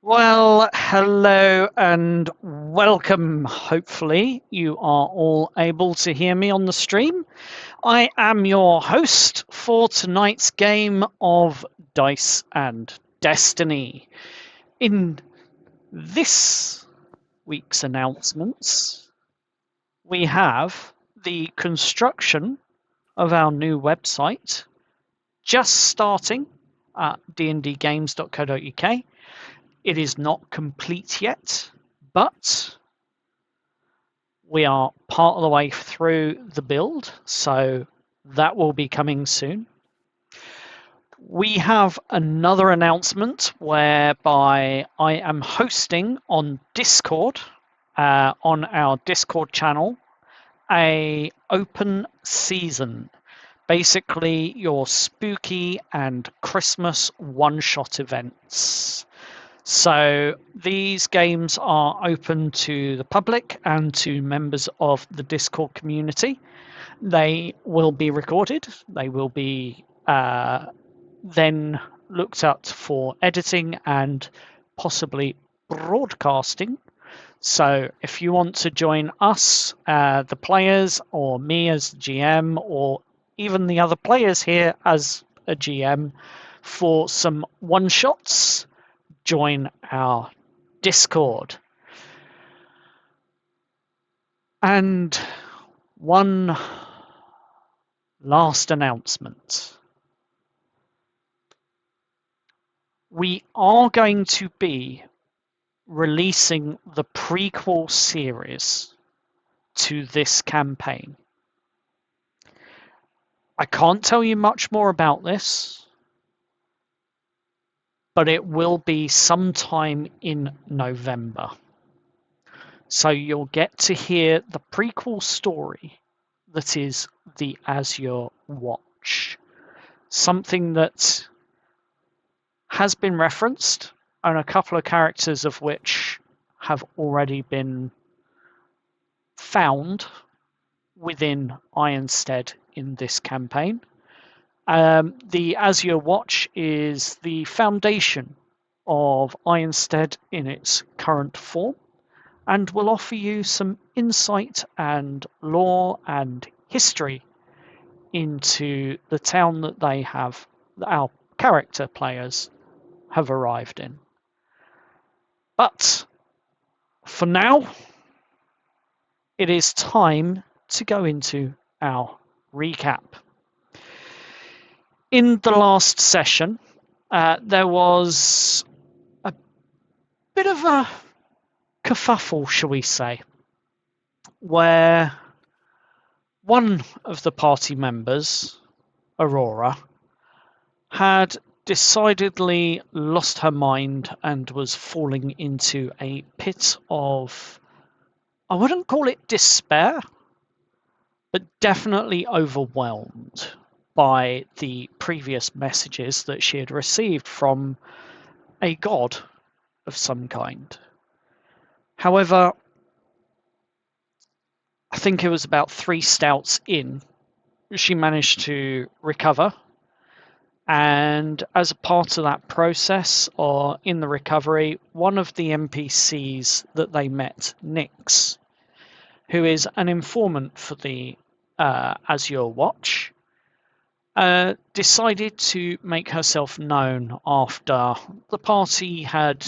Well, hello and welcome. Hopefully, you are all able to hear me on the stream. I am your host for tonight's game of Dice and Destiny. In this week's announcements, we have the construction of our new website just starting at dndgames.co.uk. It is not complete yet, but we are part of the way through the build, so that will be coming soon. We have another announcement whereby I am hosting on Discord, on our Discord channel, a open season. Basically, your spooky and Christmas one-shot events. So these games are open to the public and to members of the Discord community. They will be recorded. They will be then looked at for editing and possibly broadcasting. So if you want to join us, the players, or me as GM, or even the other players here as a GM for some one-shots, join our Discord. And one last announcement. We are going to be releasing the prequel series to this campaign. I can't tell you much more about this, but it will be sometime in November. So you'll get to hear the prequel story that is the Azure Watch. Something that has been referenced, and a couple of characters of which have already been found within Ironstead in this campaign. The Azure Watch is the foundation of Ironstead in its current form, and will offer you some insight and lore and history into the town that our character players have arrived in. But for now, it is time to go into our recap. In the last session, there was a bit of a kerfuffle, shall we say, where one of the party members, Aurora, had decidedly lost her mind and was falling into a pit of, I wouldn't call it despair, but definitely overwhelmed by the previous messages that she had received from a god of some kind. However, I think it was about 3 stouts in, she managed to recover. And as a part of that process, or in the recovery, one of the NPCs that they met, Nyx, who is an informant for the Azure Watch, decided to make herself known after the party had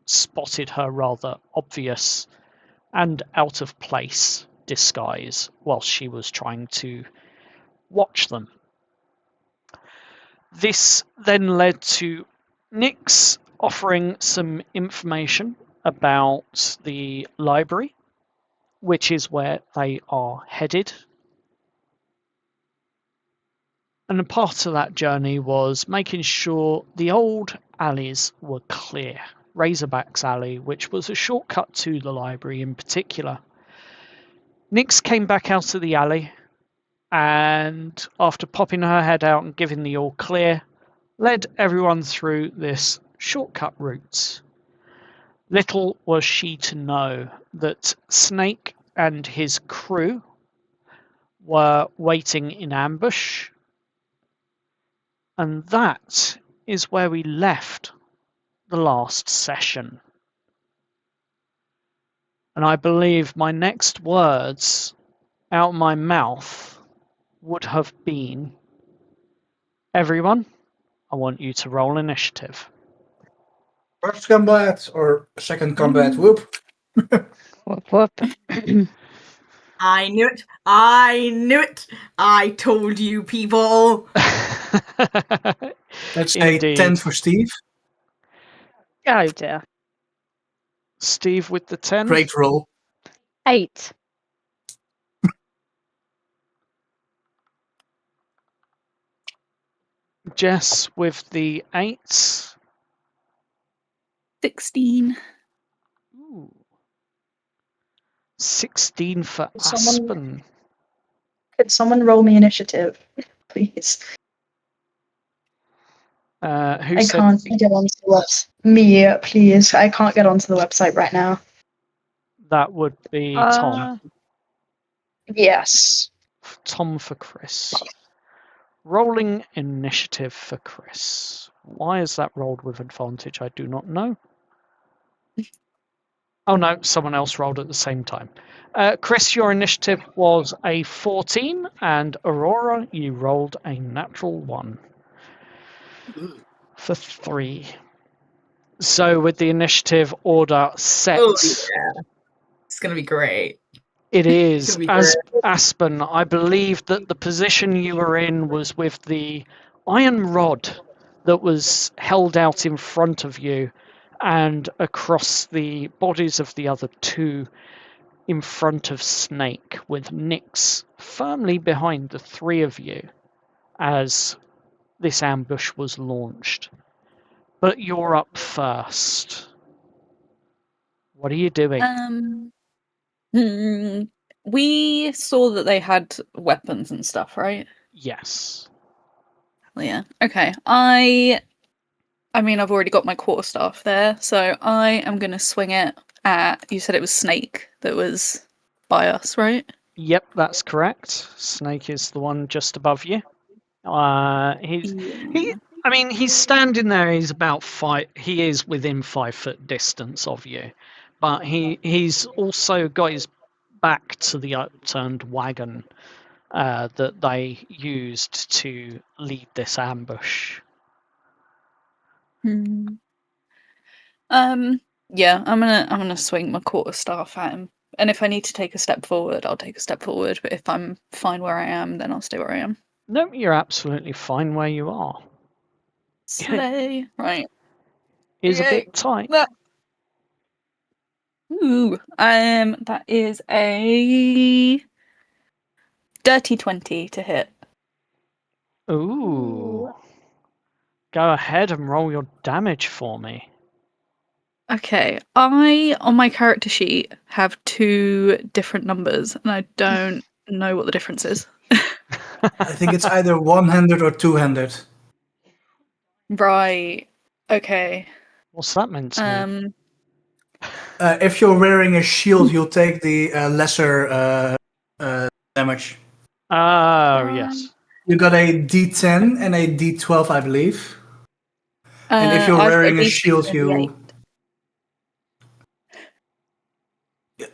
spotted her rather obvious and out of place disguise whilst she was trying to watch them. This then led to Nyx offering some information about the library, which is where they are headed. And a part of that journey was making sure the old alleys were clear. Razorbacks Alley, which was a shortcut to the library in particular. Nyx came back out of the alley, and after popping her head out and giving the all clear, led everyone through this shortcut route. Little was she to know that Snake and his crew were waiting in ambush, and that is where we left the last session. And I believe my next words out of my mouth would have been, everyone, I want you to roll initiative. First combat or second combat? Whoop. Whoop, whoop. I knew it. I knew it. I told you, people. Let's say Indeed. 10 for Steve. Oh dear. Steve with the 10. Great roll. 8. Jess with the 8. 16. Ooh. 16 for Someone- Aspen. Could someone roll me initiative, please? Who I said can't get onto the website. Me, please. I can't get onto the website right now. that would be Tom? Yes. Tom for Chris. Rolling initiative for Chris. Why is that rolled with advantage? I do not know. Oh no, someone else rolled at the same time. Chris, your initiative was a 14, and Aurora, you rolled a natural 1 for 3. So with the initiative order set, Oh yeah, it's gonna be great. it is. Should be As great. Aspen, I believe that the position you were in was with the iron rod that was held out in front of you and across the bodies of the other two in front of Snake, with Nyx firmly behind the three of you as this ambush was launched. But you're up first. What are you doing? We saw that they had weapons and stuff, right? Yes. Yeah. Okay. I mean, I've already got my quarterstaff there, so I am going to swing it at. You said it was Snake that was by us, right? Yep, that's correct. Snake is the one just above you. I mean, he's standing there. He's about 5. He is within 5 foot distance of you, but he's also got his back to the upturned wagon that they used to lead this ambush. Yeah, I'm gonna swing my quarterstaff at him, and if I need to take a step forward, I'll take a step forward. But if I'm fine where I am, then I'll stay where I am. No, you're absolutely fine where you are. Slay, right? Is a Yay. bit tight. Ooh, that is a dirty 20 to hit. Ooh. Go ahead and roll your damage for me. Okay, I on my character sheet have 2 different numbers, and I don't know what the difference is. I think it's either one-handed or two-handed. Right. Okay. What's that meant to mean? If you're wearing a shield, you'll take the lesser damage. Oh, yes. You got a D10 and a D12, I believe. And if you're I've got wearing a D6 shield, and you.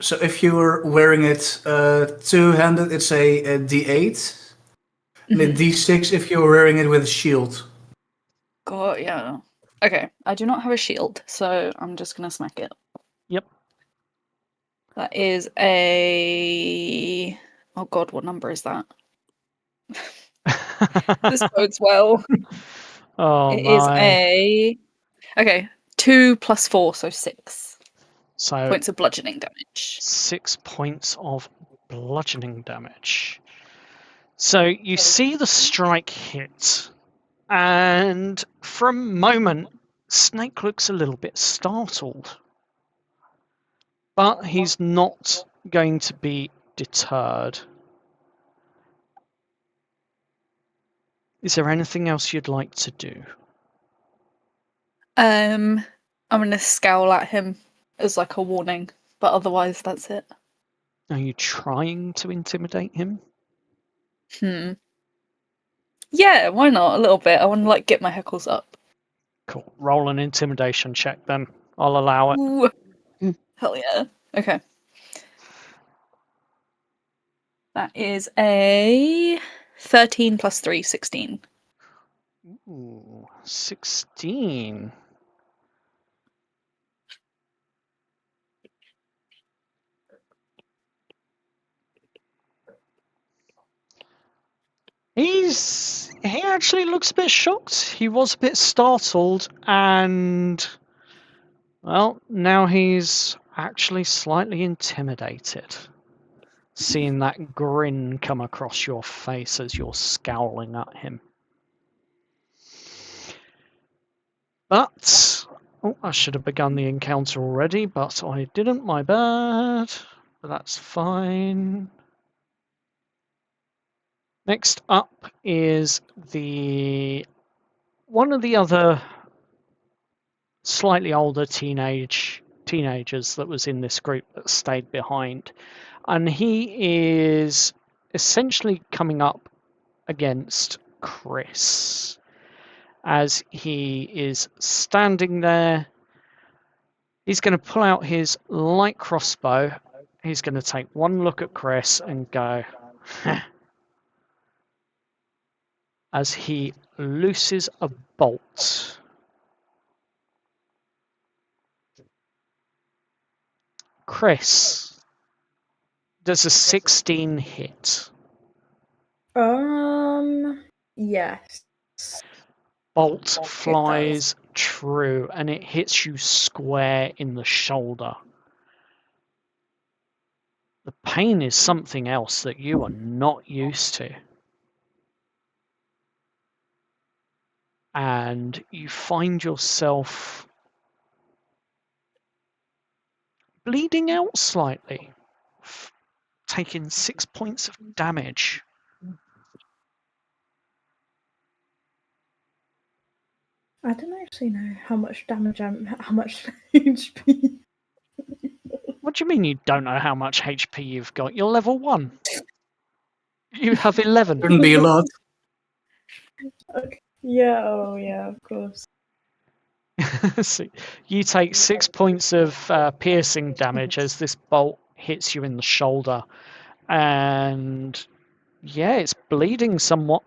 So if you're wearing it two-handed, it's a D8. And a D6 if you're wearing it with a shield. God, yeah. Okay, I do not have a shield, so I'm just gonna smack it. Yep. That is a. Oh God, what number is that? This bodes well. Oh, It is my. a. Okay, 2 plus 4, so 6 So points of bludgeoning damage. 6 points of bludgeoning damage. So you see the strike hit, and for a moment, Snake looks a little bit startled. But he's not going to be deterred. Is there anything else you'd like to do? I'm gonna scowl at him as like a warning, but otherwise that's it. Are you trying to intimidate him? Yeah, why not? A little bit. I want to like get my heckles up. Cool. Roll an intimidation check then. I'll allow it. Ooh. Mm. Hell yeah. Okay. That is a 13 plus 3, 16. Ooh, 16. He actually looks a bit shocked. He was a bit startled, and well, now he's actually slightly intimidated. Seeing that grin come across your face as you're scowling at him. But oh, I should have begun the encounter already, but I didn't, my bad. But that's fine. Next up is one of the other slightly older teenagers that was in this group that stayed behind, and he is essentially coming up against Chris as he is standing there. He's going to pull out his light crossbow. He's going to take one look at Chris and go as he looses a bolt. Chris, does a 16 hit? Yes. Bolt flies true and it hits you square in the shoulder. The pain is something else that you are not used to. And you find yourself bleeding out slightly, taking 6 points of damage. I don't actually know how much damage how much HP. What do you mean you don't know how much HP you've got? You're level 1. You have 11. Shouldn't be a lot. Okay. Yeah, oh yeah, of course. So you take 6 points of piercing damage as this bolt hits you in the shoulder. And yeah, it's bleeding somewhat.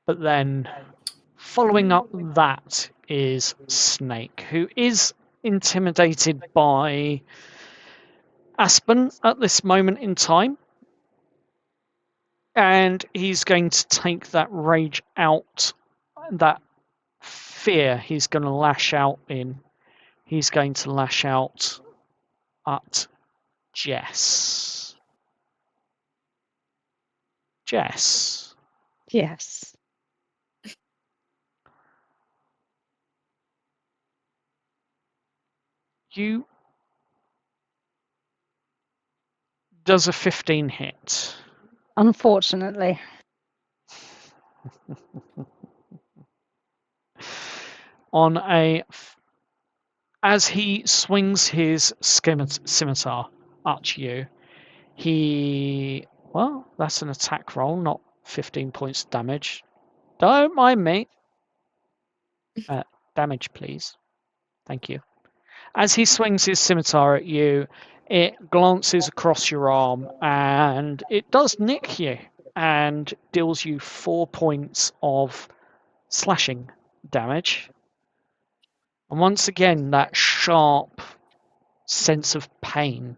But then following up that is Snake, who is intimidated by Aspen at this moment in time. And he's going to take that rage out, that fear he's going to lash out in. He's going to lash out at Jess. Jess. Yes. Does a 15 hit? Unfortunately. As he swings his scimitar at you, that's an attack roll, not 15 points of damage. Don't mind me. Damage, please. Thank you. As he swings his scimitar at you, it glances across your arm and it does nick you and deals you 4 points of slashing damage. And once again, that sharp sense of pain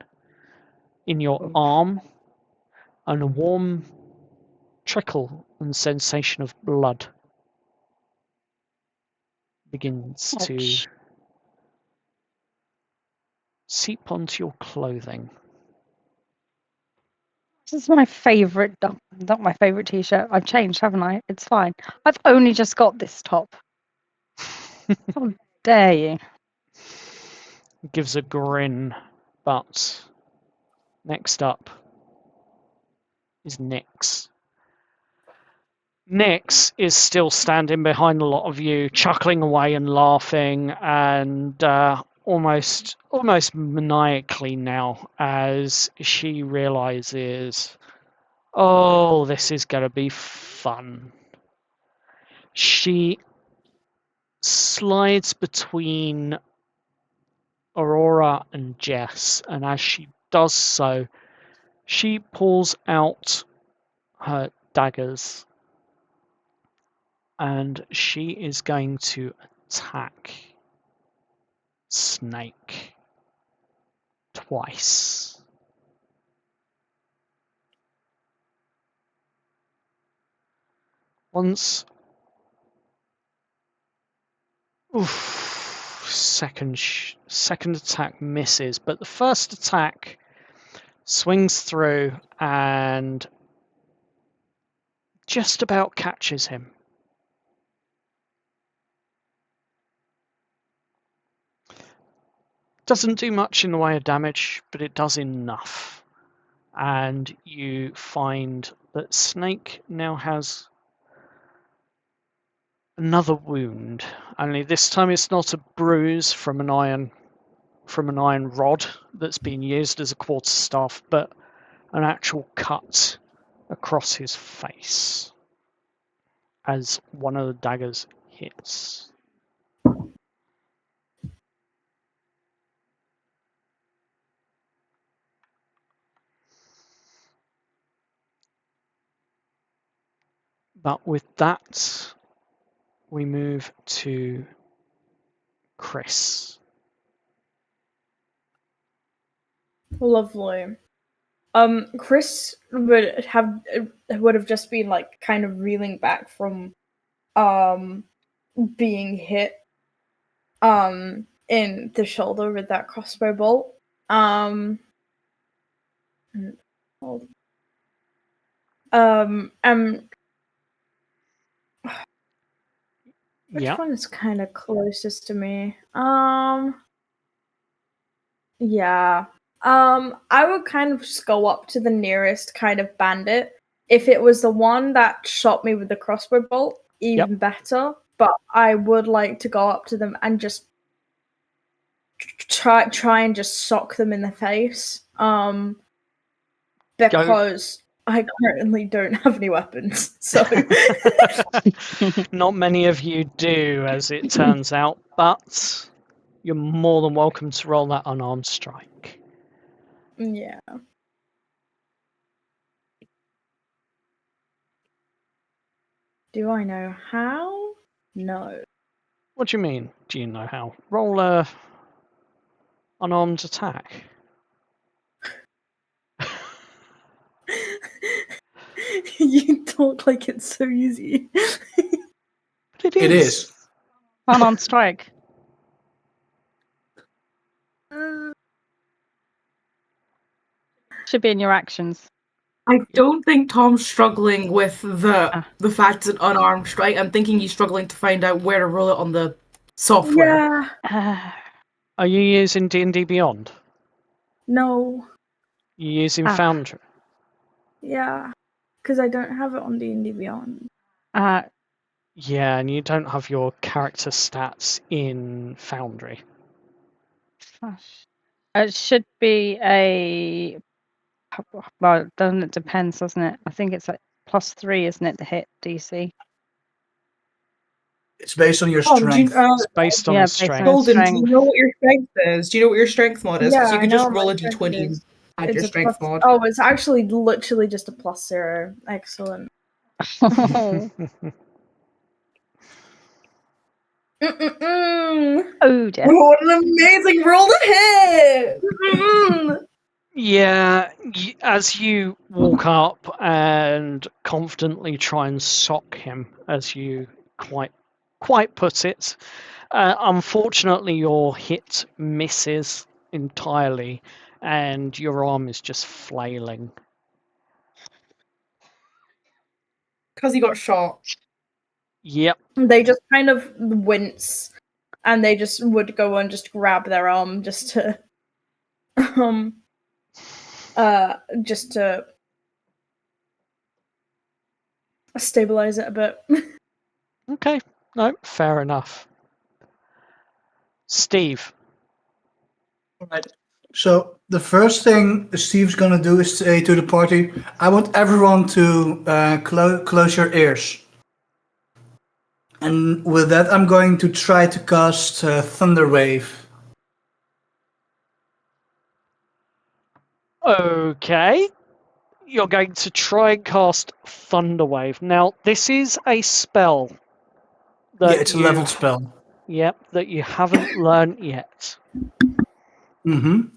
in your arm and a warm trickle and sensation of blood begins to Ouch. seep onto your clothing. This is my favourite, not my favourite t-shirt. I've changed, haven't I? It's fine. I've only just got this top. How dare you? Gives a grin, but next up is Nyx. Nyx is still standing behind a lot of you, chuckling away and laughing, and almost maniacally now as she realizes Oh, this is going to be fun. She slides between Aurora and Jess, and as she does so, she pulls out her daggers and she is going to attack Snake twice. Once. Oof, second attack misses, but the first attack swings through and just about catches him. Doesn't do much in the way of damage, but it does enough. And you find that Snake now has another wound. Only this time it's not a bruise from an iron rod that's been used as a quarterstaff, but an actual cut across his face as one of the daggers hits. But with that, we move to Chris. Lovely. Chris would have just been like kind of reeling back from being hit in the shoulder with that crossbow bolt. And which Yeah. one is kind of closest to me? Yeah. I would kind of just go up to the nearest kind of bandit. If it was the one that shot me with the crossbow bolt, even better. But I would like to go up to them and just try and just sock them in the face. Because I currently don't have any weapons, so Not many of you do, as it turns out, but you're more than welcome to roll that unarmed strike. yeah. Do I know how? No. What do you mean? Do you know how? Roll a unarmed attack. You talk like it's so easy. But It is. Unarmed strike. Should be in your actions. I don't think Tom's struggling with the fact it's an unarmed strike. I'm thinking he's struggling to find out where to roll it on the software. Yeah. Are you using D&D Beyond? No. You're using Foundry? Yeah. Because I don't have it on D&D Beyond. Yeah, and you don't have your character stats in Foundry. It should be a. Well, doesn't it depends, doesn't it? I think it's like +3, isn't it, to hit DC? It's based on your strength. It's based on your strength. Golden, do you know what your strength is? Do you know what your strength mod is? Because you can just roll a d20 d20 and add your your strength mod. Oh, it's actually literally just a +0. Excellent. Oh dear. What an amazing roll to hit! Yeah, as you walk up and confidently try and sock him, as you quite put it, unfortunately your hit misses entirely and your arm is just flailing. Because he got shot. Yep. They just kind of wince, and they just would go and just grab their arm just to stabilize it a bit. Okay, no, fair enough. Steve. Right. So the first thing Steve's gonna do is say to the party, "I want everyone to close your ears." And with that, I'm going to try to cast Thunder Wave. Okay. You're going to try and cast Thunderwave. Now, this is a spell that Yeah, it's a leveled spell. Yep, that you haven't learnt yet. Mm-hmm.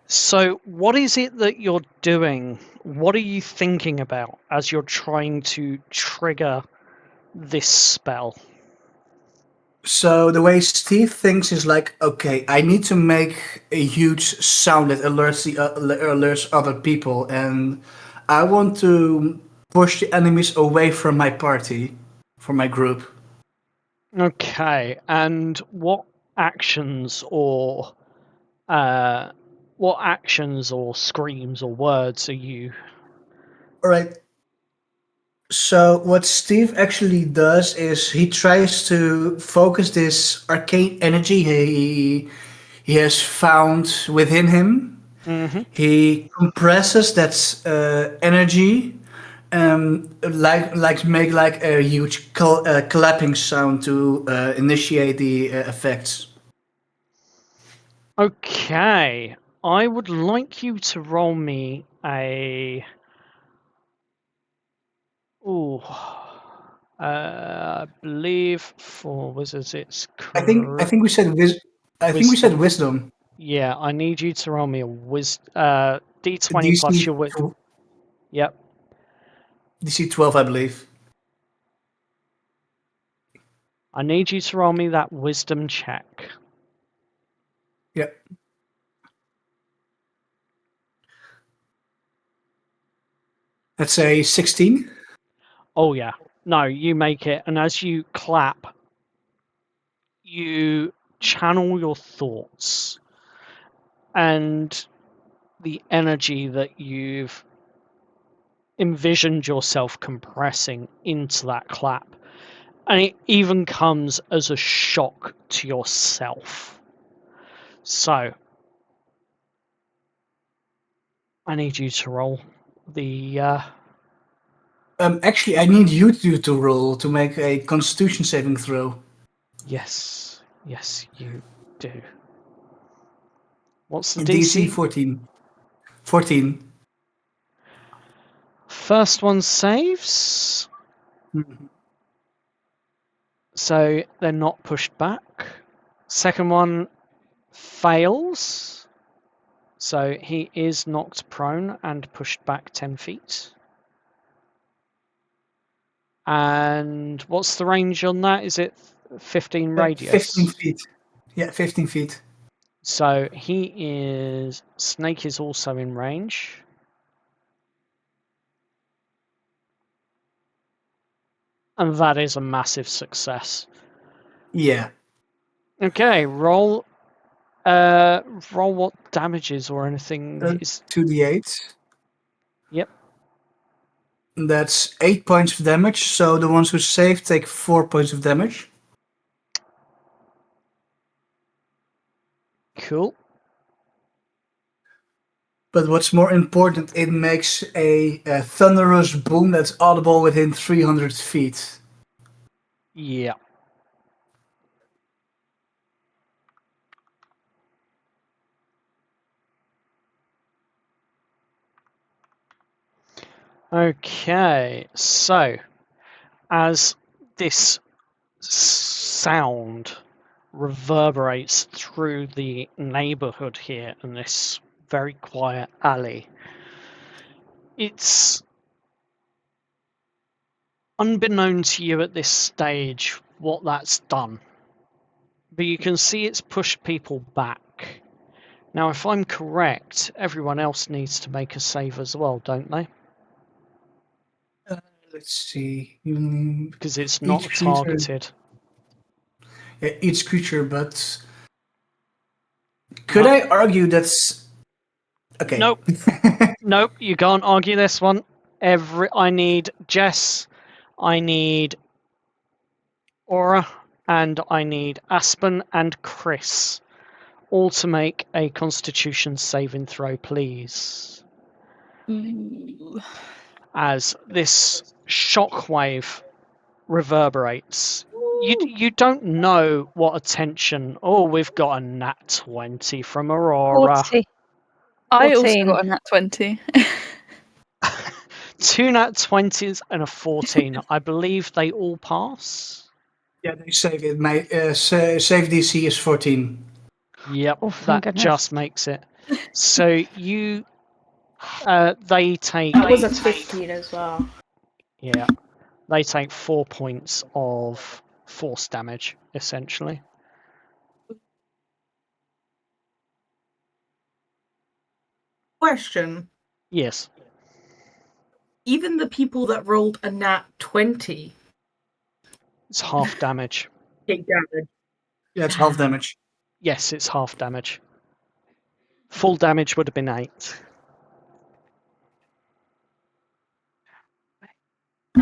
So, what is it that you're doing? What are you thinking about as you're trying to trigger this spell? So the way Steve thinks is like, okay, I need to make a huge sound that alerts other people, and I want to push the enemies away from my party, from my group. Okay, and what actions or screams or words are you? All right. So what Steve actually does is he tries to focus this arcane energy he has found within him. Mm-hmm. He compresses that energy, make like a huge clapping sound to initiate the effects. Okay, I would like you to roll me a. Ooh, I believe for wizards it's I think we said wisdom. Yeah, I need you to roll me a D20 plus DC your Yep. DC 12, I believe. I need you to roll me that wisdom check. Yep. That's a 16. Oh yeah. No, you make it, and as you clap, you channel your thoughts and the energy that you've envisioned yourself compressing into that clap. And it even comes as a shock to yourself. So, I need you to roll the. Actually, I need you to roll to make a Constitution saving throw. Yes, you do. What's the DC DC? 14. 14. First one saves, Mhm. so they're not pushed back. Second one fails, so he is knocked prone and pushed back 10 feet. And what's the range on that? Is it 15 radius? 15 feet. Yeah, 15 feet. So Snake is also in range. And that is a massive success. Yeah. Okay, roll what damages or anything is. 2d8. Yep. That's 8 points of damage, so the ones who save take 4 points of damage. Cool. But what's more important, it makes a thunderous boom that's audible within 300 feet. Yeah. Okay, so as this sound reverberates through the neighborhood here in this very quiet alley, it's unbeknown to you at this stage what that's done, but you can see it's pushed people back. Now, if I'm correct, everyone else needs to make a save as well, don't they? Let's see. Because it's not targeted. Yeah, each creature, but could I argue that's okay? Nope. Nope, you can't argue this one. I need Jess, I need Aura, and I need Aspen and Chris all to make a Constitution saving throw, please. Ooh. As this shockwave reverberates. You don't know what attention. Oh, we've got a nat 20 from Aurora. 40. I also 14. got a nat 20. 2 nat 20s and a 14. I believe they all pass. Yeah, they save it. My save DC is 14. Yep, Oh, thank that goodness. just makes it. So you, they take. That was a 15 as well. Yeah, they take 4 points of force damage, essentially. Question. Yes. Even the people that rolled a nat 20 It's half damage. take damage. Yeah, it's half damage. Yes, it's half damage. Full damage would have been 8.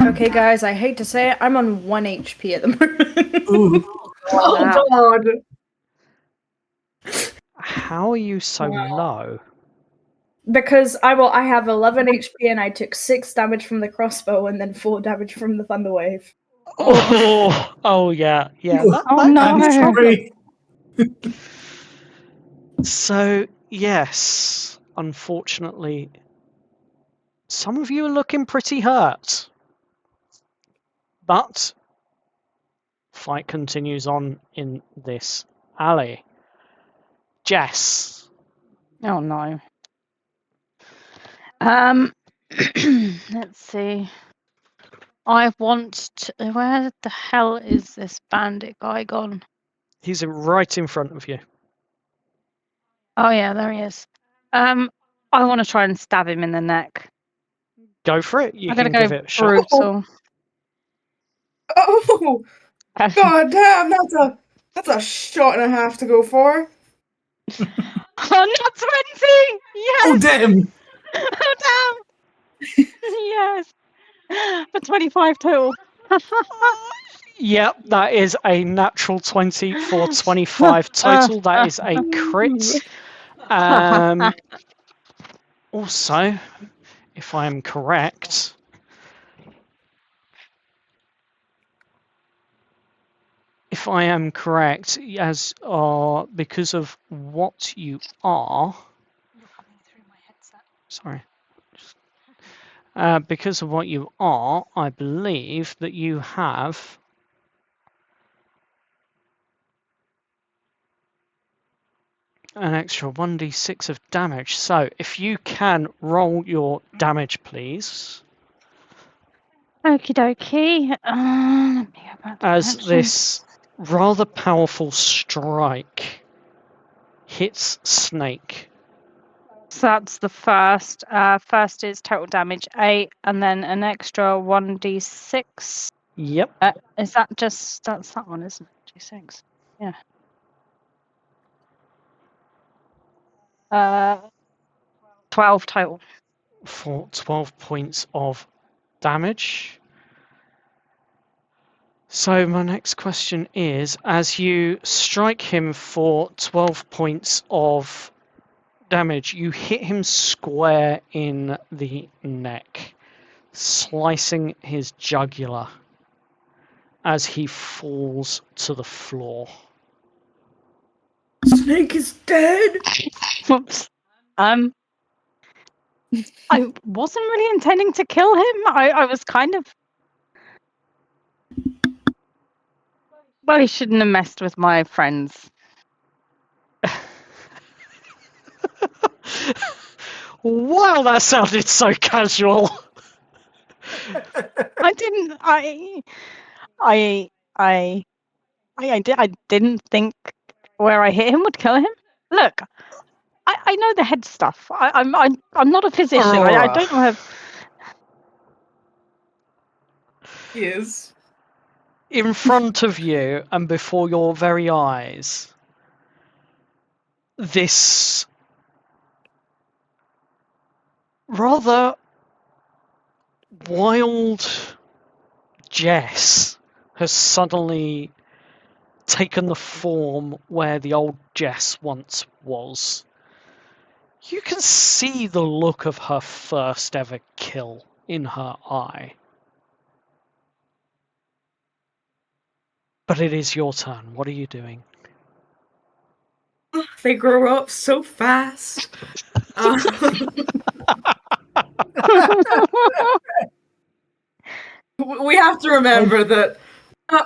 Okay, guys, I hate to say it, I'm on 1 HP at the moment. Ooh. Oh god! How are you so low? Because I have 11 HP and I took 6 damage from the crossbow and then 4 damage from the thunderwave. Oh yeah. Oh, no. I'm sorry. So yes, unfortunately, some of you are looking pretty hurt. But fight continues on in this alley. Jess. Oh no. Let's see. I want to. Where the hell is this bandit guy gone? He's right in front of you. Oh yeah, there he is. I want to try and stab him in the neck. Go for it. You I'm can gonna give go it a shot. brutal. Oh god damn, that's a shot and a half to go for. Oh, not 20! Yes! Oh, damn! Oh, damn! Yes! For 25 total. Yep, that is a natural 20 for 25 total. That is a crit. Also, if I am correct, as because of what you are, sorry, because of what you are, I believe that you have an extra 1d6 of damage. So if you can roll your damage, please. Okie dokie. Let me go back to As action. this rather powerful strike hits Snake. So that's the first. First is total damage 8, and then an extra 1d6. Yep. Is that just that's that one, isn't it? D6. Yeah. 12 total. For 12 points of damage. So my next question is, as you strike him for 12 points of damage, you hit him square in the neck, slicing his jugular as he falls to the floor. Snake is dead! Whoops. I wasn't really intending to kill him. I was kind of. Well, he shouldn't have messed with my friends. Wow, that sounded so casual. I didn't. I didn't think where I hit him would kill him. Look, I know the head stuff. I'm not a physician. I don't know how. He is. In front of you and before your very eyes, this rather wild Jess has suddenly taken the form where the old Jess once was. You can see the look of her first ever kill in her eye. But it is your turn. What are you doing? They grow up so fast. We have to remember that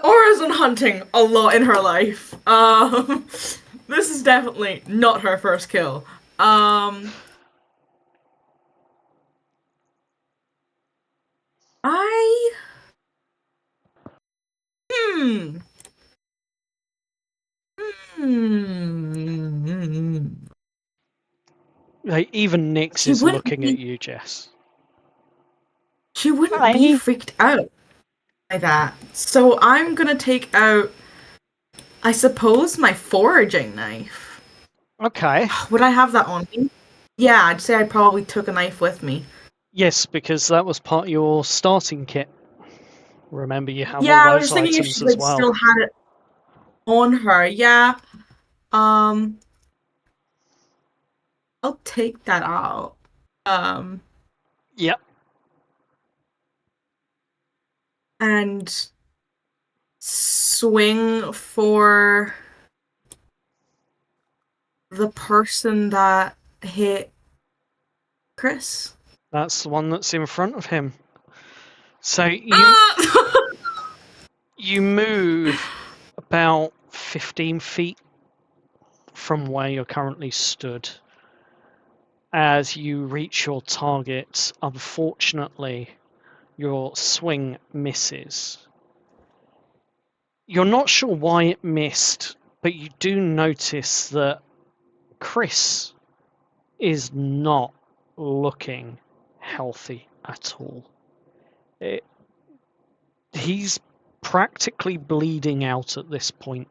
Aura's been hunting a lot in her life. This is definitely not her first kill. Like, even Nyx She is wouldn't looking be- at you, Jess. She wouldn't be freaked out by that. So I'm gonna take out, I suppose, my foraging knife. Okay. Would I have that on me? Yeah, I'd say I probably took a knife with me. Yes, because that was part of your starting kit. Remember, you have Yeah, all I was those just thinking if items she as like well. still had it on her. Yeah. I'll take that out. Yep. And swing for the person that hit Chris. That's the one that's in front of him. So you move about 15 feet from where you're currently stood. As you reach your target, unfortunately, your swing misses. You're not sure why it missed, but you do notice that Chris is not looking healthy at all. He's practically bleeding out at this point,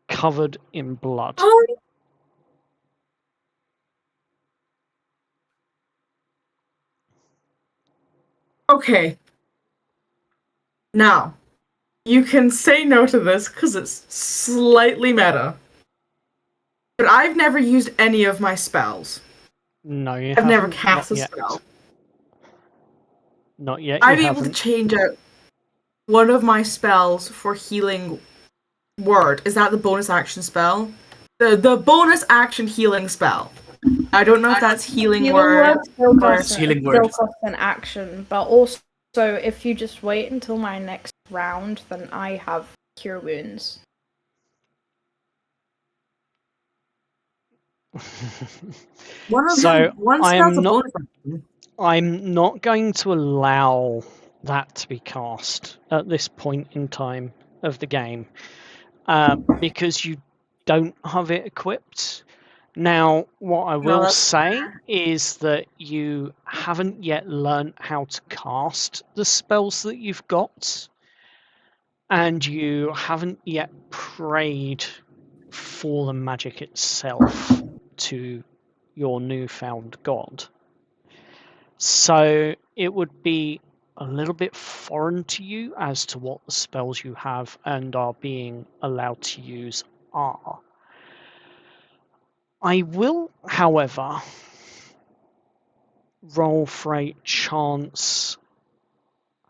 covered in blood. Okay. Now, you can say no to this because it's slightly meta. But I've never used any of my spells. No, you I've haven't. never cast Not a yet. spell. Not yet. I'm You able to haven't. change out one of my spells for healing word. Is that the bonus action spell? The bonus action healing spell. I don't know if that's healing word. still or- costs, Healing still word. costs an action, but also if you just wait until my next round, then I have cure wounds. So one I spell's am a not. bonus action. I'm not going to allow that to be cast at this point in time of the game, because you don't have it equipped. Now, what I will that's say is that you haven't yet learned how to cast the spells that you've got, and you haven't yet prayed for the magic itself to your newfound god. So it would be a little bit foreign to you as to what the spells you have and are being allowed to use are. I will, however, roll for a chance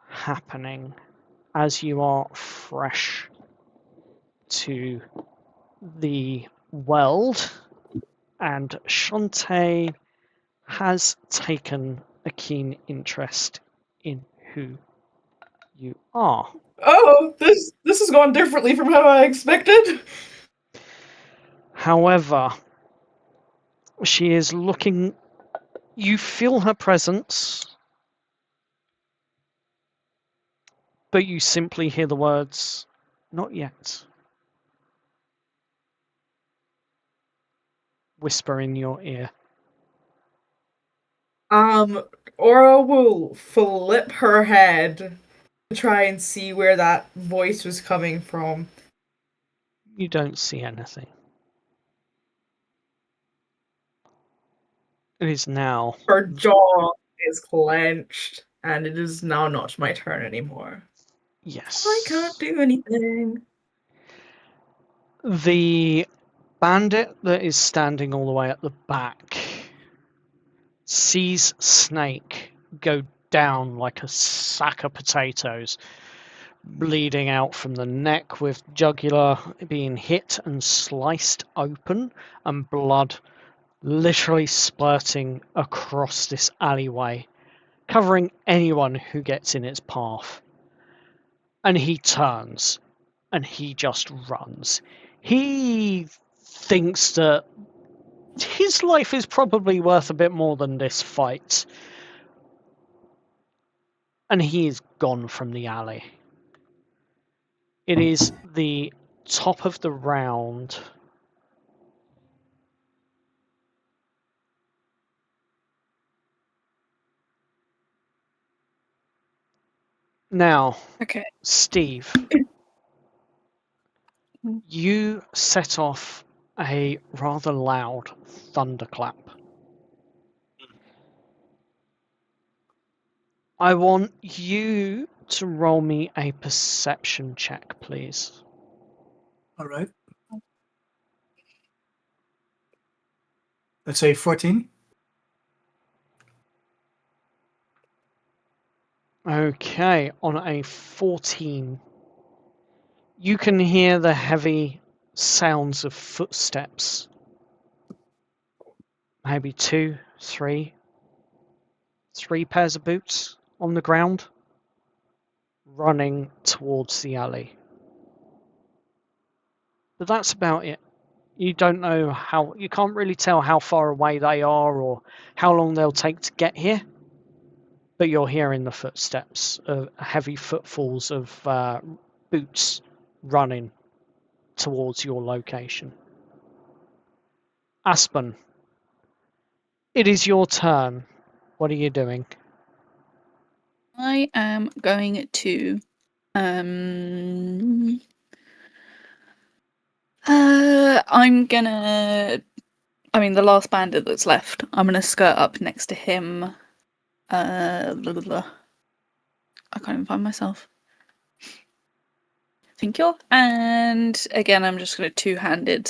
happening as you are fresh to the world, and Shantae has taken a keen interest in who you are. Oh, this has gone differently from how I expected. However, she is looking. You feel her presence, but you simply hear the words, "Not yet," whisper in your ear. Aura will flip her head to try and see where that voice was coming from. You don't see anything. It is now. Her jaw is clenched, and it is now not my turn anymore. Yes. I can't do anything. The bandit that is standing all the way at the back sees Snake go down like a sack of potatoes, bleeding out from the neck, with jugular being hit and sliced open, and blood literally spurting across this alleyway, covering anyone who gets in its path. And he turns and he just runs. He thinks that his life is probably worth a bit more than this fight. And he is gone from the alley. It is the top of the round. Now, Okay. Steve, you set off a rather loud thunderclap. I want you to roll me a perception check, please. All right. Let's say 14. Okay, on a 14, you can hear the heavy sounds of footsteps. Maybe three pairs of boots on the ground, running towards the alley. But that's about it. You don't know you can't really tell how far away they are or how long they'll take to get here. But you're hearing the footsteps, heavy footfalls of boots running towards your location. Aspen, it is your turn. What are you doing? I am going to I'm gonna the last bandit that's left, I'm gonna skirt up next to him. Blah, blah, blah. I can't even find myself. Thank you. And again, I'm just gonna two-handed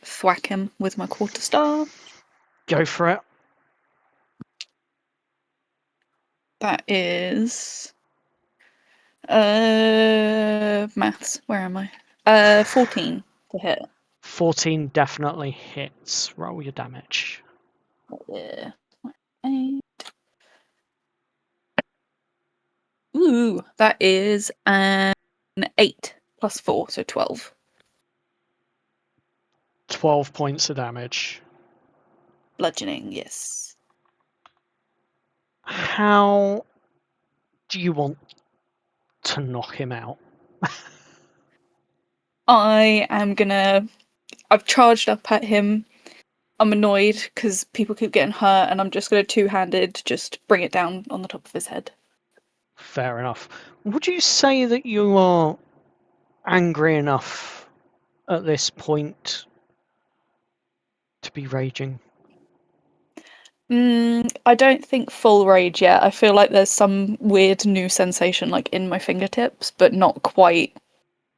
thwack him with my quarterstaff. Go for it. That is maths. Where am I? 14 to hit. 14 definitely hits. Roll your damage. Yeah. 8. Ooh, that is an 8 plus 4, so 12. 12 points of damage. Bludgeoning, yes. How do you want to knock him out? I've charged up at him. I'm annoyed because people keep getting hurt, and I'm just gonna two-handed just bring it down on the top of his head. Fair enough. Would you say that you are angry enough at this point to be raging? I don't think full rage yet. I feel like there's some weird new sensation like in my fingertips, but not quite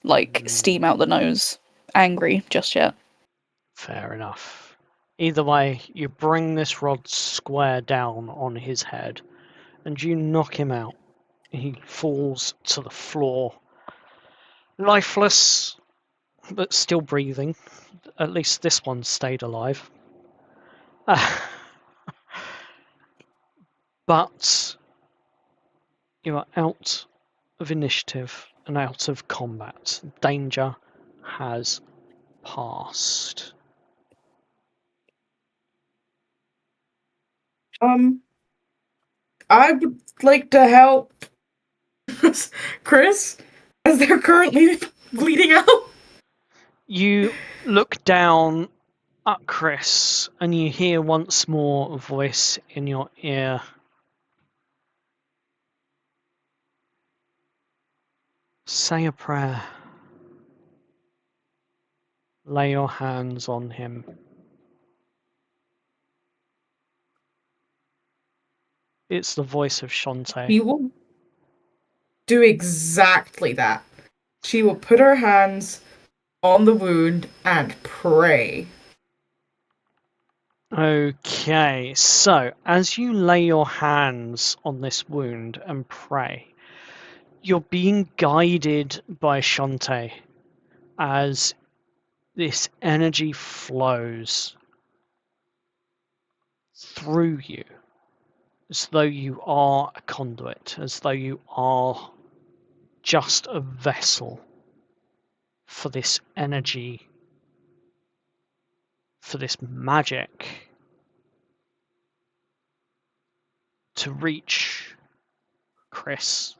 like steam out the nose. Angry just yet. Fair enough. Either way, you bring this rod square down on his head and you knock him out. He falls to the floor, lifeless, but still breathing. At least this one stayed alive. But you are out of initiative and out of combat. Danger has passed. I would like to help Chris, as they're currently bleeding out. You look down at Chris and you hear once more a voice in your ear. Say a prayer. Lay your hands on him. It's the voice of Shantae. He will. do exactly that. She will put her hands on the wound and pray. Okay, so as you lay your hands on this wound and pray, you're being guided by Shantae as this energy flows through you, as though you are a conduit, as though you are just a vessel for this energy, for this magic to reach Chris.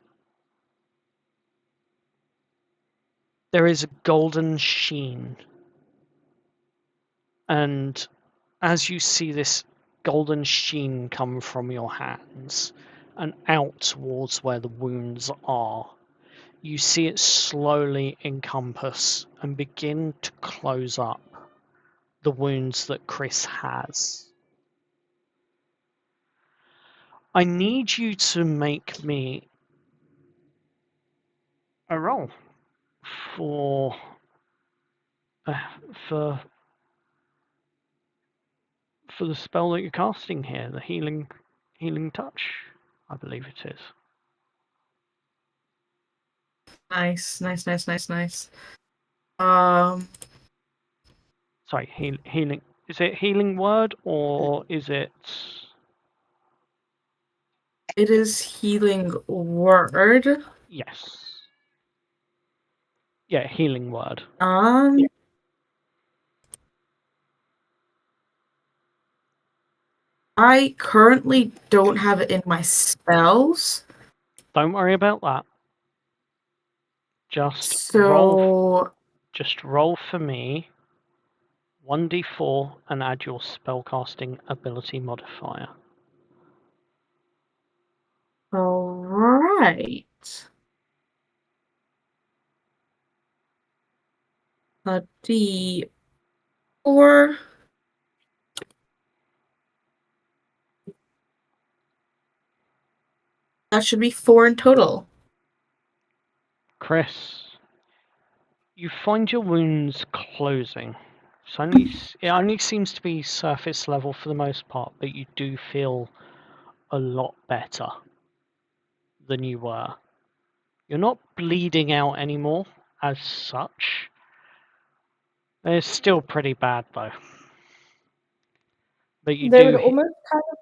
There is a golden sheen, and as you see this golden sheen come from your hands and out towards where the wounds are, you see it slowly encompass and begin to close up the wounds that Chris has. I need you to make me a roll for for the spell that you're casting here, the healing touch, I believe it is. Nice. Sorry, healing. Is it healing word or is it? It is healing word. Yes. Yeah, healing word. I currently don't have it in my spells. Don't worry about that. Just roll for me 1d4 and add your spellcasting ability modifier. Alright. A D4. That should be 4 in total. Chris, you find your wounds closing. It only seems to be surface level for the most part, but you do feel a lot better than you were. You're not bleeding out anymore as such. They're still pretty bad though. But you They do. would almost kind of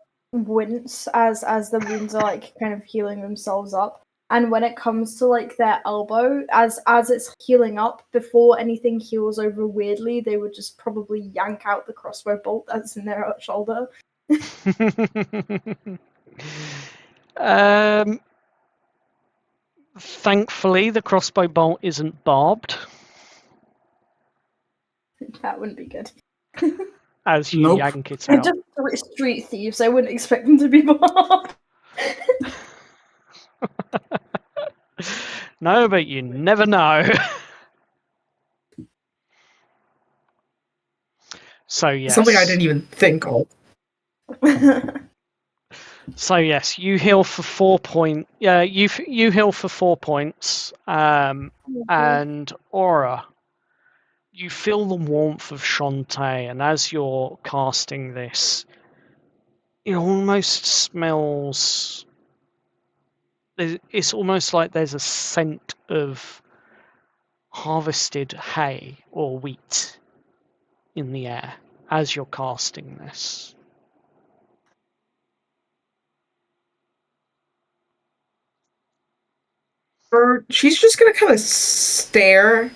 wince as the wounds are like kind of healing themselves up. And when it comes to like their elbow, as it's healing up, before anything heals over weirdly, they would just probably yank out the crossbow bolt that's in their shoulder. Thankfully, the crossbow bolt isn't barbed. That wouldn't be good. As you yank it They're out. just street thieves. I wouldn't expect them to be barbed. No, but you never know. So yes. Something I didn't even think of. So yes, you heal for 4 points. Yeah, you heal for 4 points. And Aura, you feel the warmth of Shantae, and as you're casting this, it almost smells. It's almost like there's a scent of harvested hay or wheat in the air as you're casting this. She's just gonna kind of stare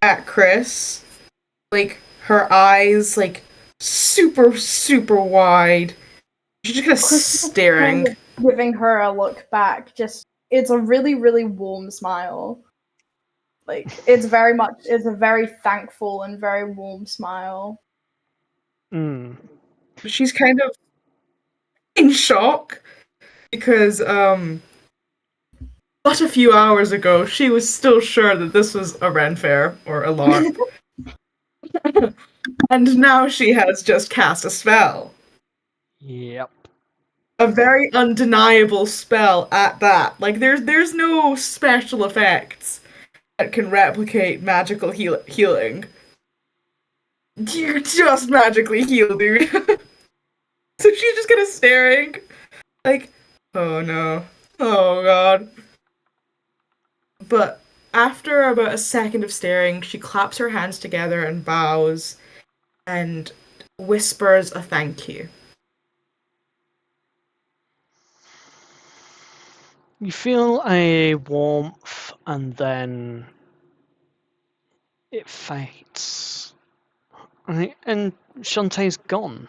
at Chris, like her eyes like super wide. She's just kind of staring. Kind of giving her a look back. It's a really, really warm smile. Like it's a very thankful and very warm smile. She's kind of in shock because but a few hours ago she was still sure that this was a Ren fair or a LARP. And now she has just cast a spell. Yep. a very undeniable spell at that. Like there's no special effects that can replicate magical healing. You just magically heal, dude. So she's just kind of staring, like, oh no, oh god. But after about a second of staring, she claps her hands together and bows and whispers a thank you. You feel a warmth and then it fades. And Shantae's gone.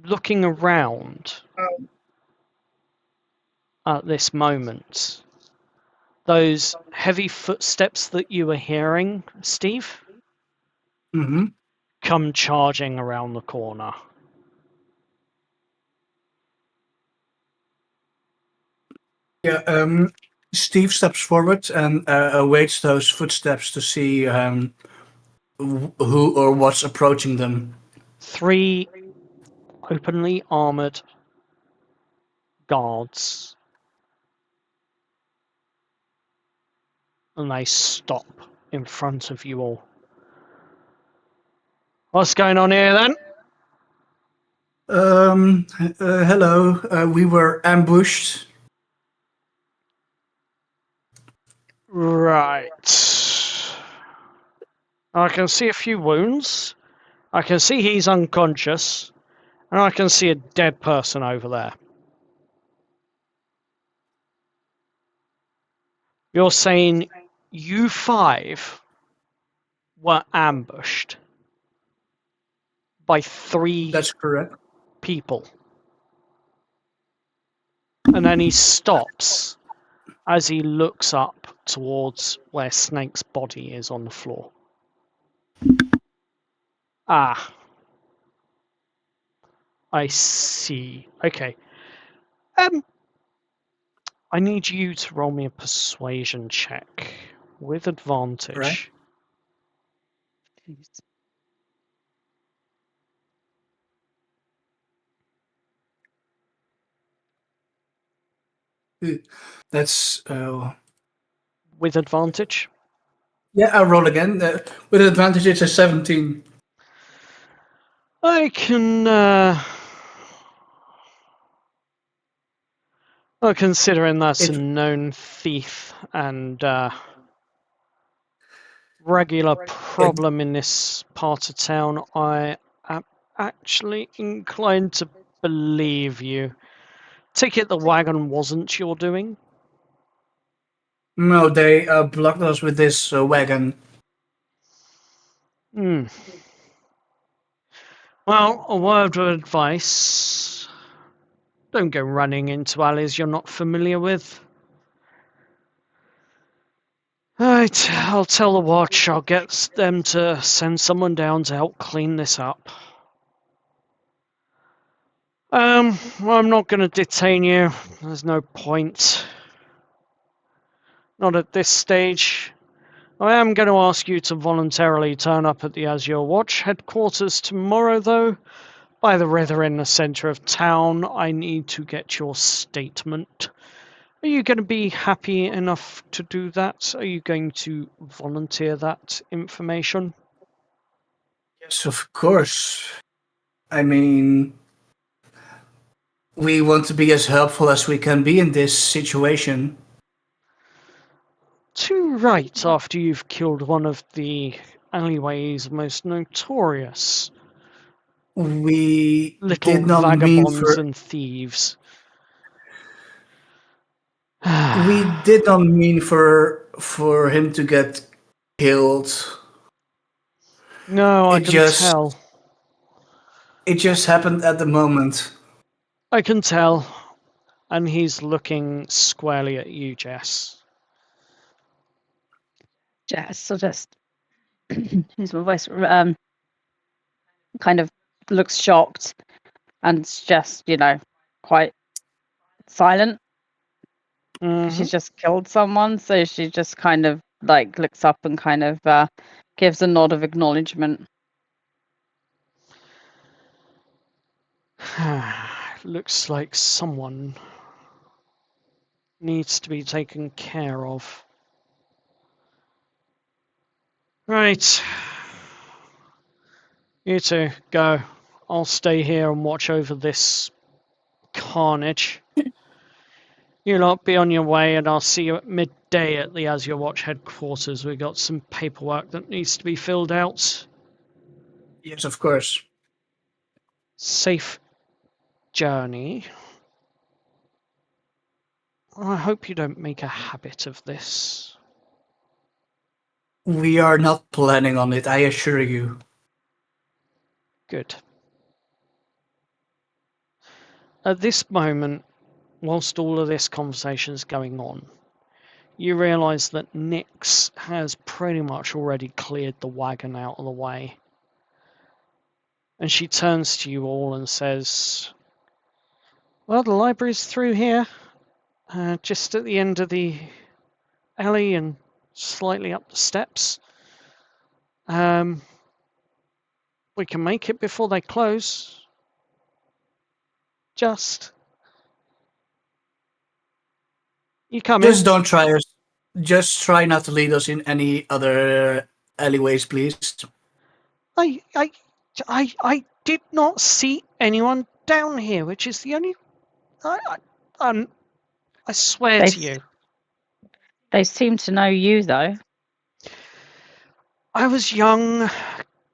Looking around at this moment, those heavy footsteps that you were hearing, Steve, come charging around the corner. Yeah, Steve steps forward and awaits those footsteps to see who or what's approaching them. 3 openly armored guards. And they stop in front of you all. What's going on here then? Hello, we were ambushed. Right. I can see a few wounds. I can see he's unconscious. And I can see a dead person over there. You're saying you 5 were ambushed by 3 That's correct. people. And then he stops as he looks up towards where Snake's body is on the floor. Ah. I see. Okay. I need you to roll me a persuasion check with advantage. Right. That's With advantage? yeah. I'll roll again. With advantage, it's a 17. I can. Well, considering that's a known thief and regular problem in this part of town, I am actually inclined to believe you. Take it the wagon wasn't your doing? No, they blocked us with this wagon. Hmm. Well, a word of advice. Don't go running into alleys you're not familiar with. Right, I'll tell the watch. I'll get them to send someone down to help clean this up. I'm not going to detain you. There's no point. Not at this stage. I am going to ask you to voluntarily turn up at the Azure Watch headquarters tomorrow, though. By the river in the centre of town, I need to get your statement. Are you going to be happy enough to do that? Are you going to volunteer that information? Yes, of course. I mean, we want to be as helpful as we can be in this situation. Too right, after you've killed one of the alleyway's most notorious We little did not mean vagabonds for. and thieves. We did not mean for him to get killed. No, I can tell. It just happened at the moment. I can tell. And he's looking squarely at you, Jess. Jess, or just use my voice. Kind of looks shocked and just, quite silent. She's just killed someone, so she just kind of looks up and kind of gives a nod of acknowledgement. Looks like someone needs to be taken care of. Right. You two, go. I'll stay here and watch over this carnage. You lot be on your way, and I'll see you at midday at the Azure Watch headquarters. We've got some paperwork that needs to be filled out. Yes, of course. Safe journey. I hope you don't make a habit of this. We are not planning on it, I assure you. Good. At this moment, whilst all of this conversation is going on, you realise that Nyx has pretty much already cleared the wagon out of the way. And she turns to you all and says, well, the library's through here, just at the end of the alley and slightly up the steps. We can make it before they close. Just. You come in. Just don't try us. Just try not to lead us in any other alleyways, please. I did not see anyone down here, which is the only. I swear to you. They seem to know you, though. I was younger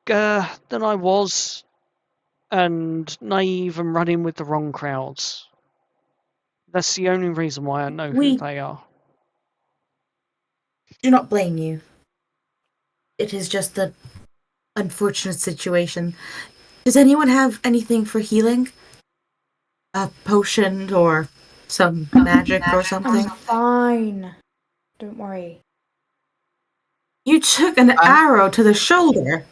than I was, and naive and running with the wrong crowds. That's the only reason why I know who they are. Do not blame you. It is just an unfortunate situation. Does anyone have anything for healing? A potion or some magic or something? I'm fine. Don't worry. You took an arrow to the shoulder.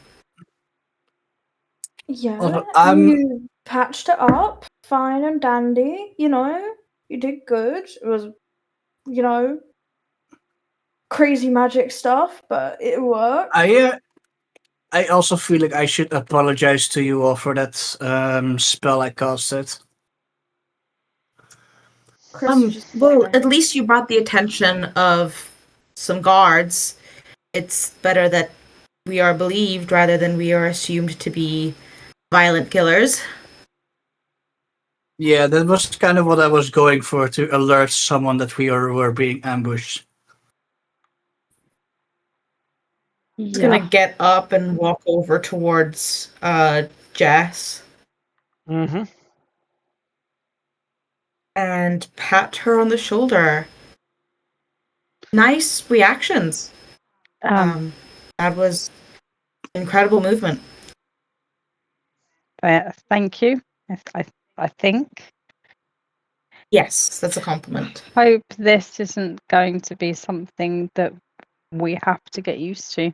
Yeah, you patched it up, fine and dandy. You know, you did good. It was, crazy magic stuff, but it worked. I also feel like I should apologize to you all for that spell I casted. Well, at least you brought the attention of some guards. It's better that we are believed rather than we are assumed to be violent killers. Yeah, that was kind of what I was going for, to alert someone that we were being ambushed. He's gonna get up and walk over towards Jess. Mm-hmm. And pat her on the shoulder. Nice reactions. That was incredible movement. Thank you. I think. Yes, that's a compliment. Hope this isn't going to be something that we have to get used to.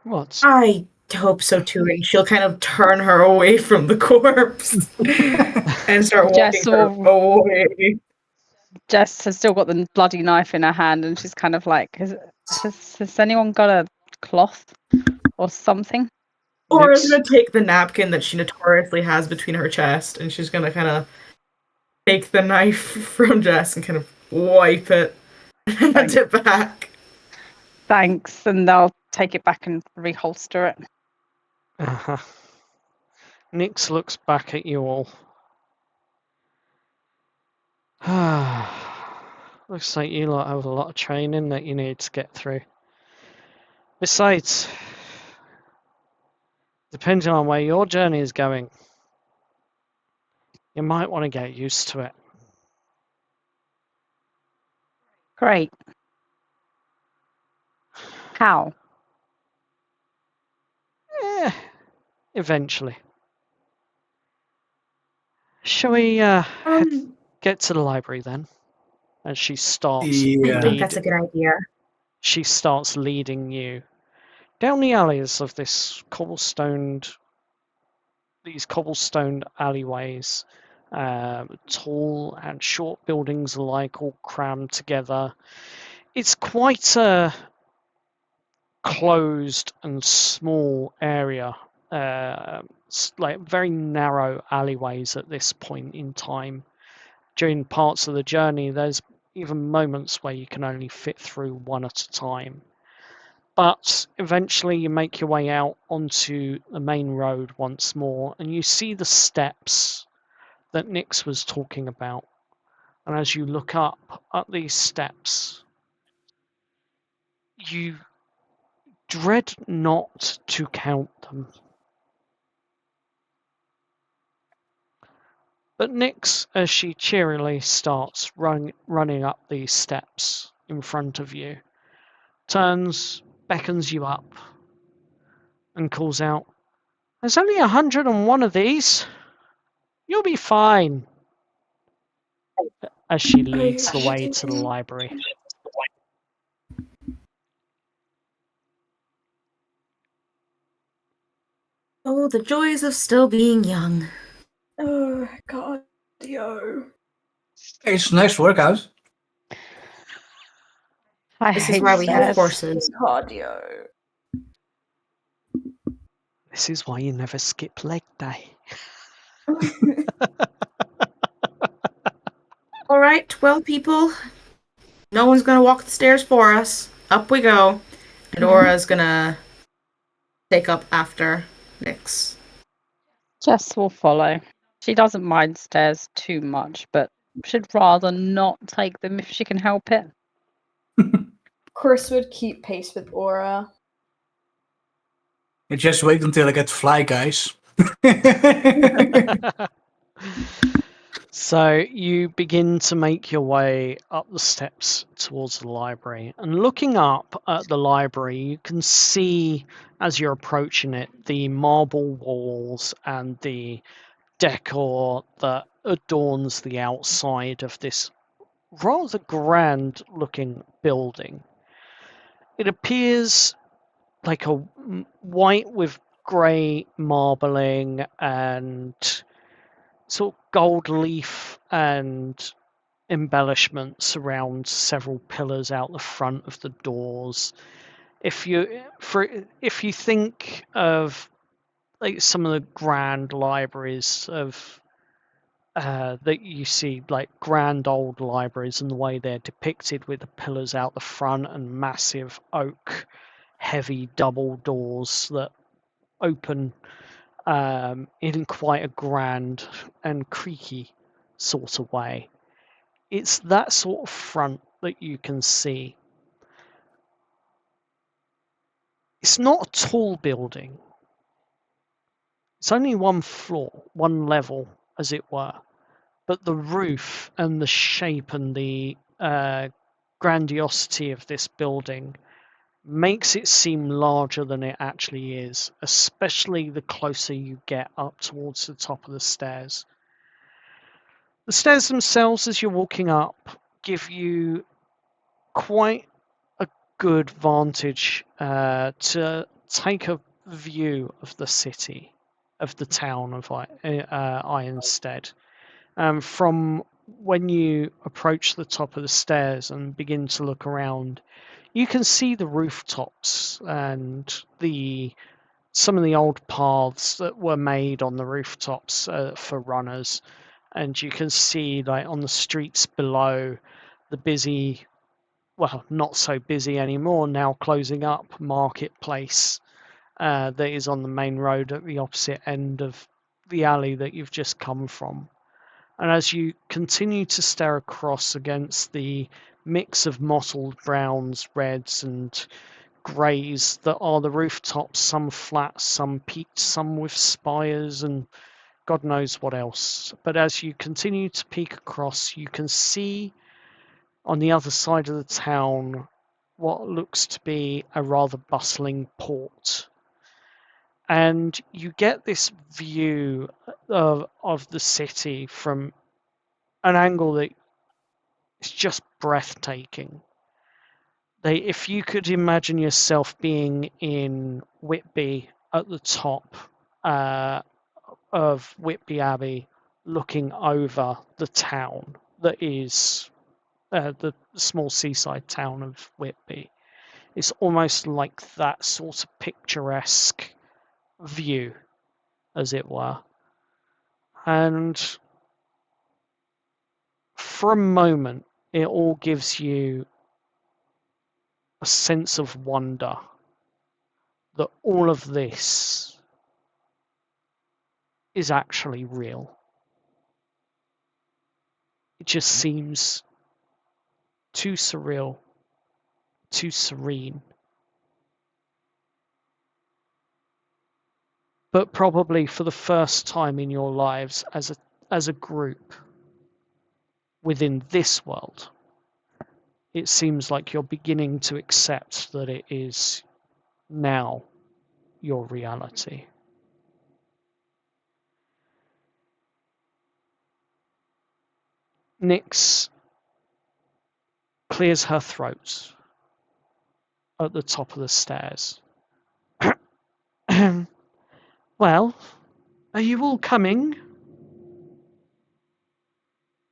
What? I hope so too, and she'll kind of turn her away from the corpse and start walking her away. Jess has still got the bloody knife in her hand, and she's kind of like, has anyone got a cloth or something? Or is going to take the napkin that she notoriously has between her chest, and she's going to kind of take the knife from Jess and kind of wipe it and hand it back. Thanks, and I'll take it back and reholster it. Uh-huh. Nyx looks back at you all. Looks like you lot have a lot of training that you need to get through. Besides, depending on where your journey is going, you might want to get used to it. Great. How? Eventually. Shall we get to the library then? And she starts. I think that's a good idea. She starts leading you down the alleys of these cobblestone alleyways. Tall and short buildings alike, all crammed together. It's quite a closed and small area like very narrow alleyways at this point in time. During parts of the journey, there's even moments where you can only fit through one at a time. But eventually you make your way out onto the main road once more, and you see the steps that Nix was talking about. And as you look up at these steps, you dread not to count them. But Nix, as she cheerily starts running up these steps in front of you, turns, beckons you up, and calls out, "There's only 101 of these. You'll be fine," as she leads the way to the library. Oh, the joys of still being young. Oh, God, yo. It's a nice workout. I This hate is why we have stairs. horses. Cardio. This is why you never skip leg day. All right, well, people, no one's gonna walk the stairs for us. Up we go. And Aura's gonna take up after Nix. Jess will follow. She doesn't mind stairs too much, but should rather not take them if she can help it. Chris would keep pace with Aura. You just wait until I get to fly, guys. So you begin to make your way up the steps towards the library. And looking up at the library, you can see, as you're approaching it, the marble walls and the decor that adorns the outside of this rather grand looking building. It appears like a white with grey marbling and sort of gold leaf and embellishments around several pillars out the front of the doors. If you think of like some of the grand libraries of that you see, like grand old libraries, and the way they're depicted with the pillars out the front and massive oak heavy double doors that open in quite a grand and creaky sort of way. It's that sort of front that you can see. It's not a tall building. It's only one floor, one level, as it were. But the roof and the shape and the grandiosity of this building makes it seem larger than it actually is, especially the closer you get up towards the top of the stairs. The stairs themselves, as you're walking up, give you quite a good vantage to take a view of the city, of the town of Ironstead. From when you approach the top of the stairs and begin to look around, you can see the rooftops and some of the old paths that were made on the rooftops for runners, and you can see, like, on the streets below, the busy, well, not so busy anymore now, closing up marketplace that is on the main road at the opposite end of the alley that you've just come from. And as you continue to stare across against the mix of mottled browns, reds, and greys that are the rooftops, some flat, some peaked, some with spires, and God knows what else. But as you continue to peek across, you can see on the other side of the town what looks to be a rather bustling port. And you get this view of the city from an angle that is just breathtaking. If you could imagine yourself being in Whitby at the top of Whitby Abbey, looking over the town that is the small seaside town of Whitby, it's almost like that sort of picturesque view, as it were. And for a moment, it all gives you a sense of wonder that all of this is actually real. It just seems too surreal, too serene. But probably for the first time in your lives as a group within this world, it seems like you're beginning to accept that it is now your reality. Nyx clears her throat at the top of the stairs. Well, are you all coming?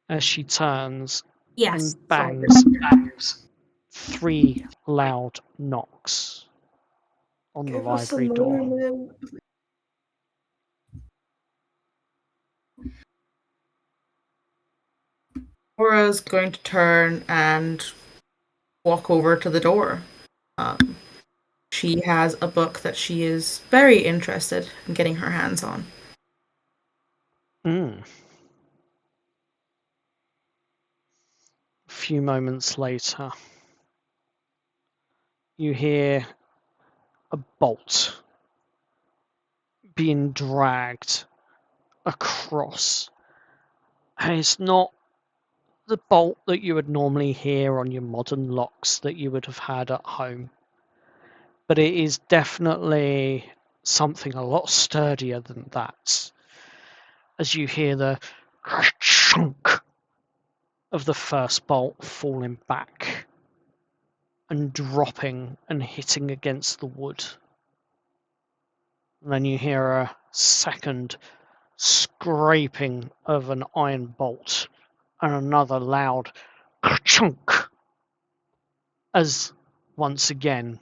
As she turns Yes. and bangs 3 loud knocks on the Give us a library door. moment. Aura's going to turn and walk over to the door. She has a book that she is very interested in getting her hands on. A few moments later, you hear a bolt being dragged across. And it's not the bolt that you would normally hear on your modern locks that you would have had at home. But it is definitely something a lot sturdier than that. As you hear the chunk of the first bolt falling back and dropping and hitting against the wood. And then you hear a second scraping of an iron bolt and another loud chunk as once again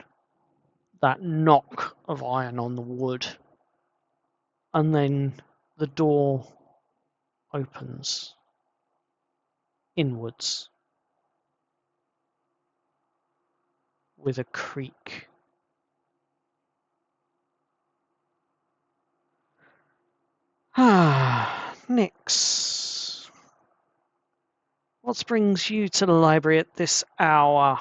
that knock of iron on the wood. And then the door opens inwards with a creak. Nyx, what brings you to the library at this hour?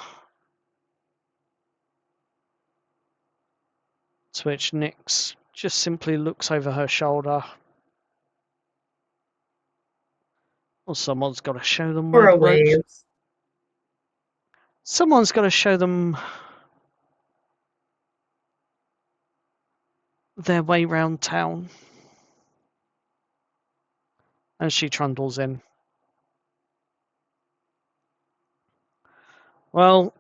To which Nyx just simply looks over her shoulder. Well, someone's got to show them where Aura the road. waves. Someone's got to show them their way round town. As she trundles in. Well,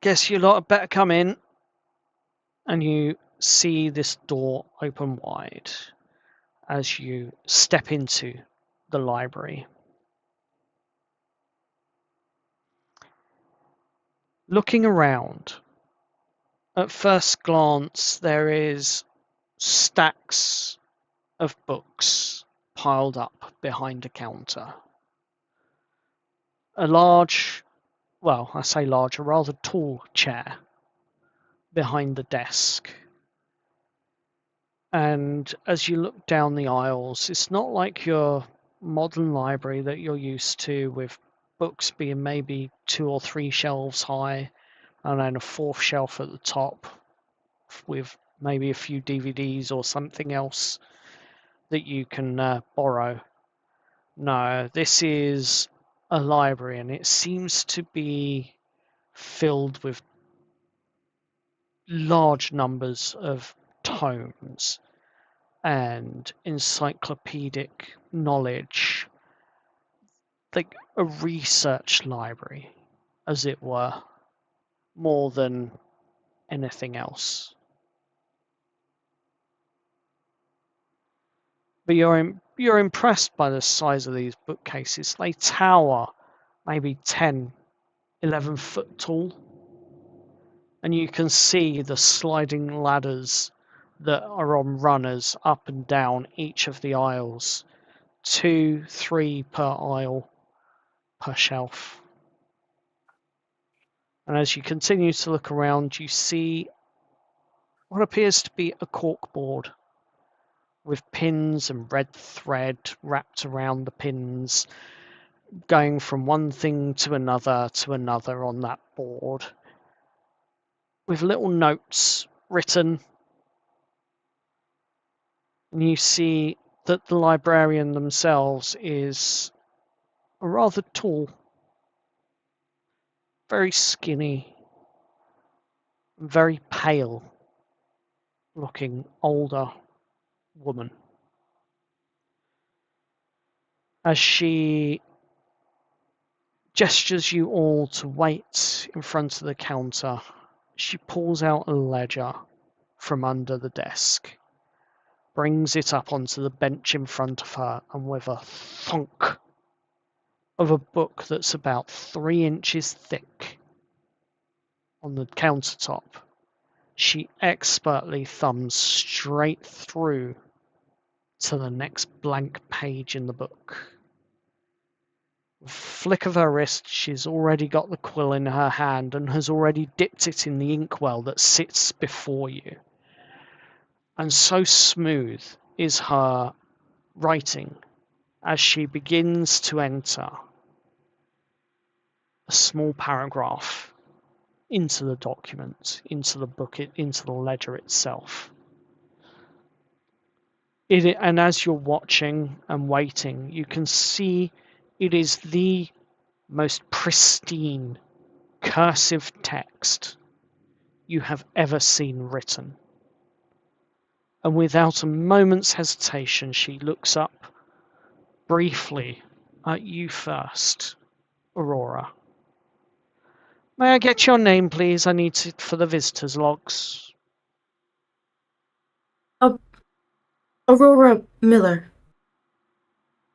guess you lot had better come in. And you see this door open wide as you step into the library. Looking around, at first glance, there is stacks of books piled up behind a counter. A large, well, I say large, a rather tall chair behind the desk. And as you look down the aisles, it's not like your modern library that you're used to, with books being maybe 2 or 3 shelves high and then a 4th shelf at the top with maybe a few DVDs or something else that you can borrow. No, this is a library, and it seems to be filled with large numbers of tomes and encyclopedic knowledge, like a research library, as it were, more than anything else. But you're impressed by the size of these bookcases. They tower maybe 10, 11 foot tall, and you can see the sliding ladders that are on runners up and down each of the aisles. 2, 3 per aisle, per shelf. And as you continue to look around, you see what appears to be a corkboard with pins and red thread wrapped around the pins, going from one thing to another on that board, with little notes written. And you see that the librarian themselves is a rather tall, very skinny, very pale looking older woman. As she gestures you all to wait in front of the counter, she pulls out a ledger from under the desk, brings it up onto the bench in front of her, and with a thunk of a book that's about 3 inches thick on the countertop, she expertly thumbs straight through to the next blank page in the book. With a flick of her wrist, she's already got the quill in her hand and has already dipped it in the inkwell that sits before you. And so smooth is her writing as she begins to enter a small paragraph into the document, into the book, into the ledger itself. And as you're watching and waiting, you can see it is the most pristine cursive text you have ever seen written. And without a moment's hesitation, she looks up briefly at you first, Aurora. May I get your name, please? I need it for the visitors' logs. Aurora Miller.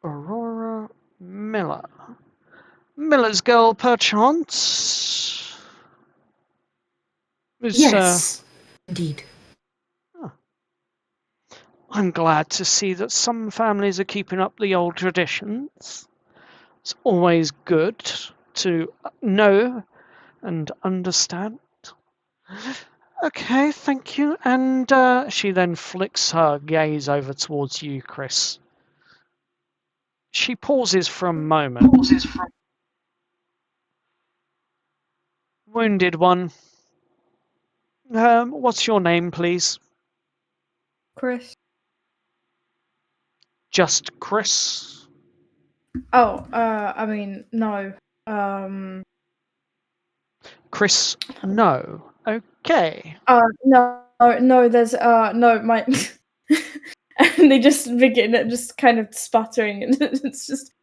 Aurora Miller. Miller's girl, perchance? Yes, indeed. I'm glad to see that some families are keeping up the old traditions. It's always good to know and understand. Okay, thank you. And she then flicks her gaze over towards you, Chris. She pauses for a moment. Wounded one. What's your name, please? Chris. Just Chris? Oh, I mean, no. Chris, no. Okay. No, there's, no, my... And they just begin at just kind of sputtering, and it's just...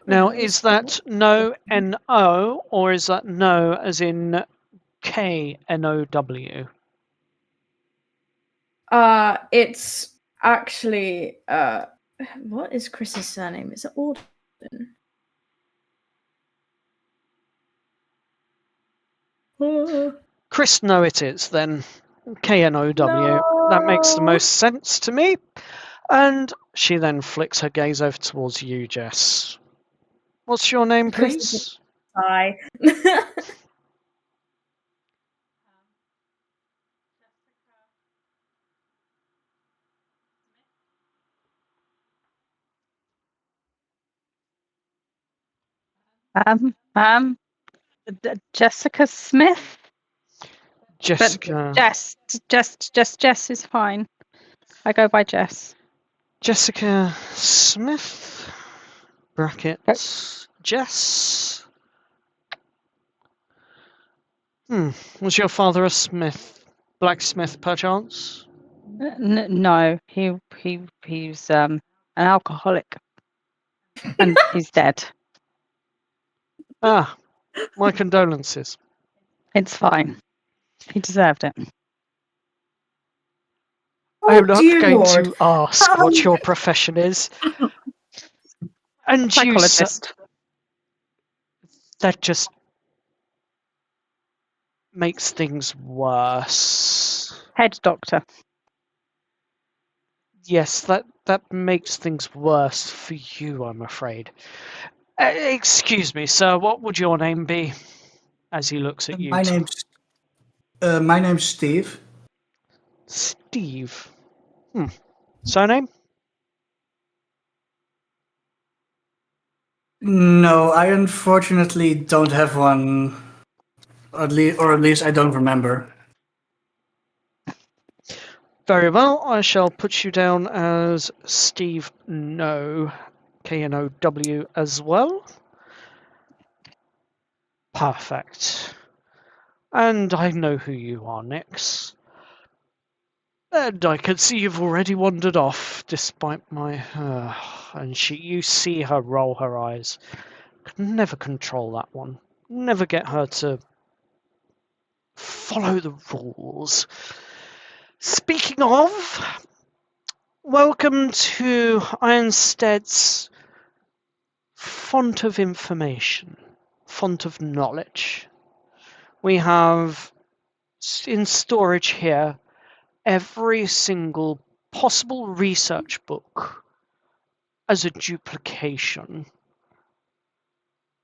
Now, is that no, N-O, or is that no as in K-N-O-W? It's actually, what is Chris's surname? Is it Alden? Chris, no it is, then. K-N-O-W. No. That makes the most sense to me. And she then flicks her gaze over towards you, Jess. What's your name, please? Hi. Jessica Smith. Jessica. But Jess is fine. I go by Jess. Jessica Smith. Brackets. Jess. Was your father a smith? Blacksmith, perchance? No, he's an alcoholic, and he's dead. Ah, my condolences. It's fine. He deserved it. I'm not going Lord. to ask what your profession is. And Psychologist. That just makes things worse. Head doctor. Yes, that makes things worse for you, I'm afraid. Excuse me, sir. What would your name be? As he looks at you. My name's Steve. Steve. Surname? No, I unfortunately don't have one. Or at least I don't remember. Very well. I shall put you down as Steve No. Know as well. Perfect. And I know who you are, Nix. And I can see you've already wandered off, despite my... and you see her roll her eyes. Could never control that one. Never get her to follow the rules. Speaking of, welcome to Ironstead's font of information, font of knowledge. We have in storage here every single possible research book as a duplication.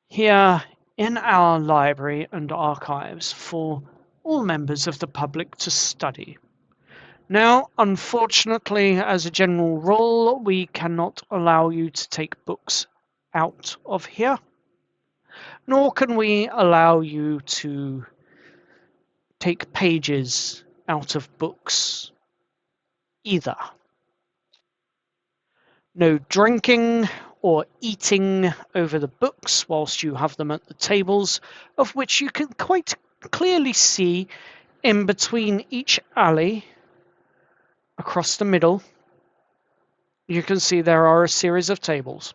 Here in our library and archives for all members of the public to study. Now, unfortunately, as a general rule, we cannot allow you to take books out of here, nor can we allow you to take pages out of books either. No drinking or eating over the books whilst you have them at the tables, of which you can quite clearly see in between each alley, across the middle, you can see there are a series of tables.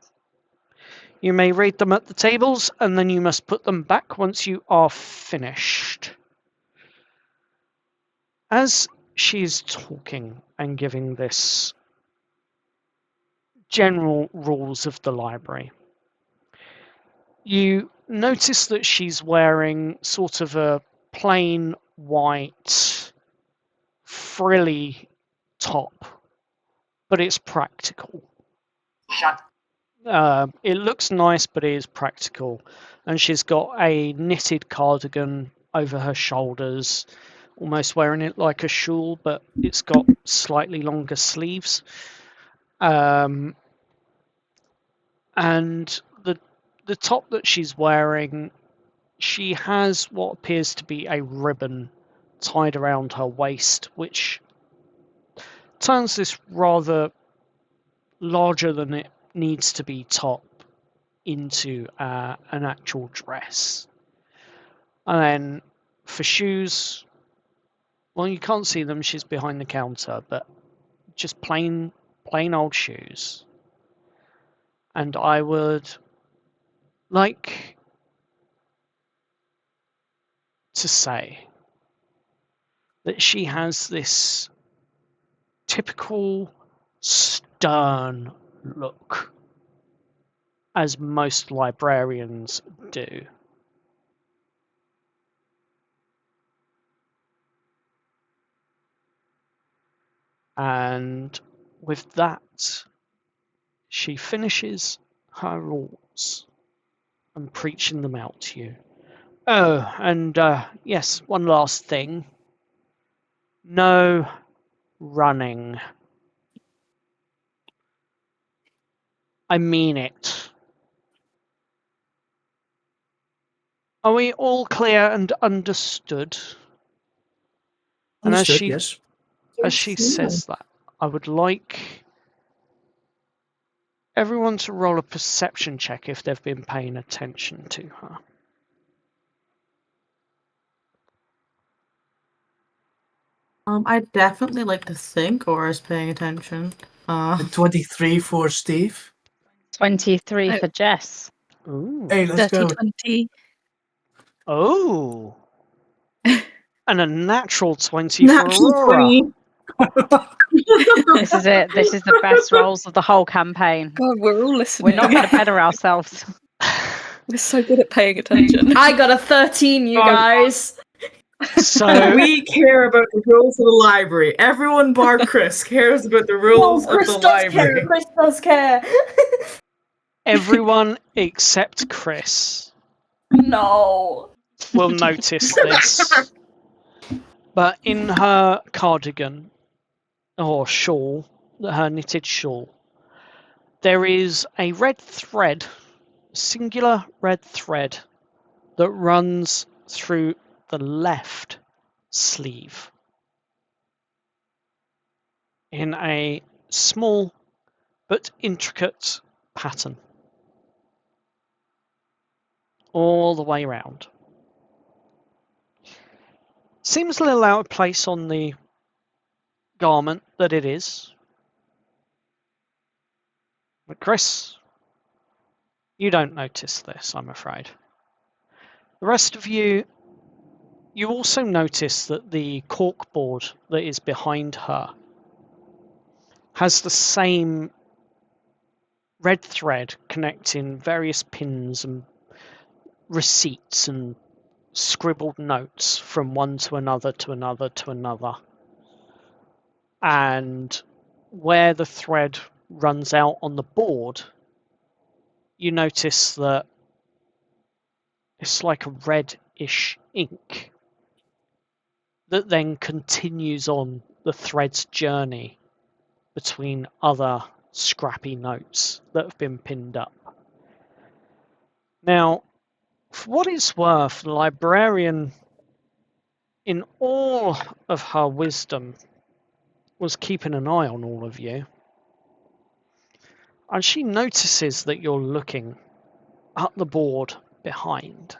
You may read them at the tables, and then you must put them back once you are finished. As she's talking and giving this general rules of the library, you notice that she's wearing sort of a plain white frilly top, but it's practical. It looks nice, but it is practical. And she's got a knitted cardigan over her shoulders, almost wearing it like a shawl, but it's got slightly longer sleeves. And the top that she's wearing, she has what appears to be a ribbon tied around her waist, which turns this rather larger than it needs to be top into an actual dress. And then for shoes, well, you can't see them, she's behind the counter, but just plain old shoes. And I would like to say that she has this typical stern look, as most librarians do. And with that, she finishes her rules and preaching them out to you. Oh, and yes, one last thing. No running. I mean it. Are we all clear and understood? And Understood, yes. As she says that, I would like everyone to roll a perception check if they've been paying attention to her. I'd definitely like to think Aura's paying attention. 23 for Steve. 23 for Jess. Ooh. Hey, let's go. 20. Oh. And a natural 20 Natural for Aurora. 20. This is it. This is the best rolls of the whole campaign. God, we're all listening. We're not going to better ourselves. We're so good at paying attention. I got a 13, you guys. So We care about the rules of the library. Everyone bar Chris cares about the No, rules of Chris the does library. care. Chris does care. everyone except Chris No. will notice this. But in her cardigan or shawl, her knitted shawl, there is a red thread, singular red thread, that runs through the left sleeve in a small but intricate pattern all the way around. Seems a little out of place on the garment that it is. But Chris, you don't notice this, I'm afraid. The rest of you also notice that the corkboard that is behind her has the same red thread connecting various pins and receipts and scribbled notes from one to another to another to another. And where the thread runs out on the board, you notice that it's like a reddish ink that then continues on the thread's journey between other scrappy notes that have been pinned up. Now, for what it's worth, the librarian, in all of her wisdom, was keeping an eye on all of you. And she notices that you're looking at the board behind.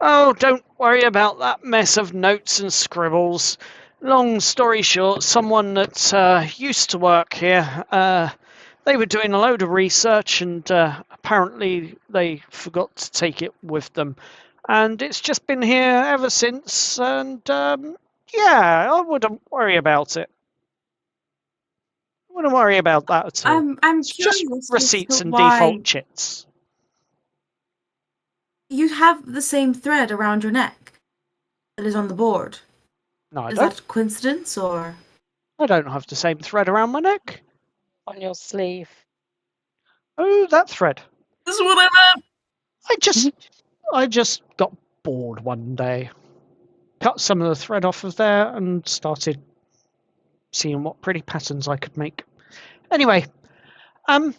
Oh, don't worry about that mess of notes and scribbles. Long story short, someone that used to work here, they were doing a load of research and apparently they forgot to take it with them. And it's just been here ever since, and yeah, I wouldn't worry about it. I wouldn't worry about that at all. I'm It's curious just as receipts to and why default chits. you have the same thread around your neck that is on the board. No, I Is don't. that coincidence or? I don't have the same thread around my neck. On your sleeve. Oh, that thread. This is what I meant. I just got bored one day. Cut some of the thread off of there and started seeing what pretty patterns I could make. Anyway, all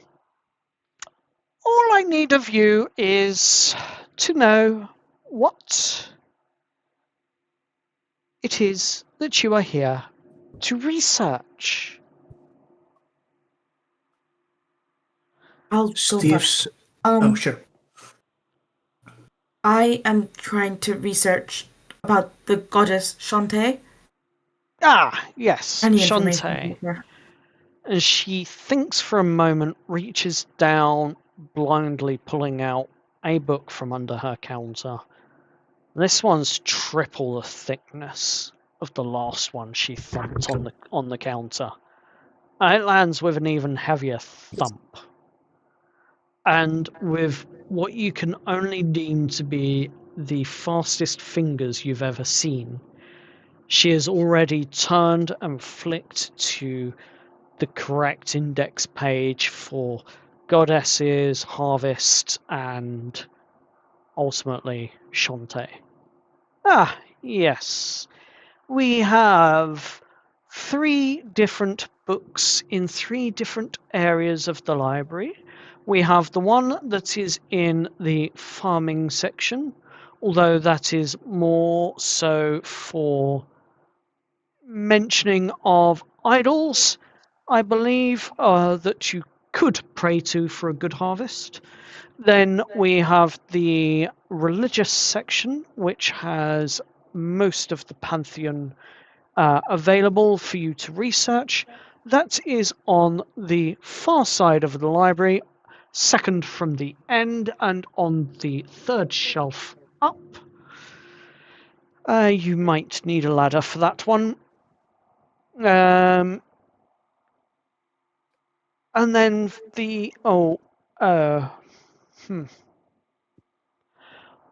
I need of you is to know what it is that you are here to research. I'll go Steve's. first. Oh, sure. I am trying to research about the goddess Shantae. Ah, yes, Any Shantae. information from her? And she thinks for a moment, reaches down, blindly pulling out a book from under her counter. This one's triple the thickness of the last one she thumped on the counter. And it lands with an even heavier thump. And with what you can only deem to be the fastest fingers you've ever seen, she has already turned and flicked to the correct index page for goddesses, harvest, and ultimately Shantae. Ah, yes. We have 3 different books in 3 different areas of the library. We have the one that is in the farming section, although that is more so for mentioning of idols, I believe, that you could pray to for a good harvest. Then we have the religious section, which has most of the pantheon available for you to research. That is on the far side of the library, second from the end and on the 3rd shelf up. You might need a ladder for that one. And then the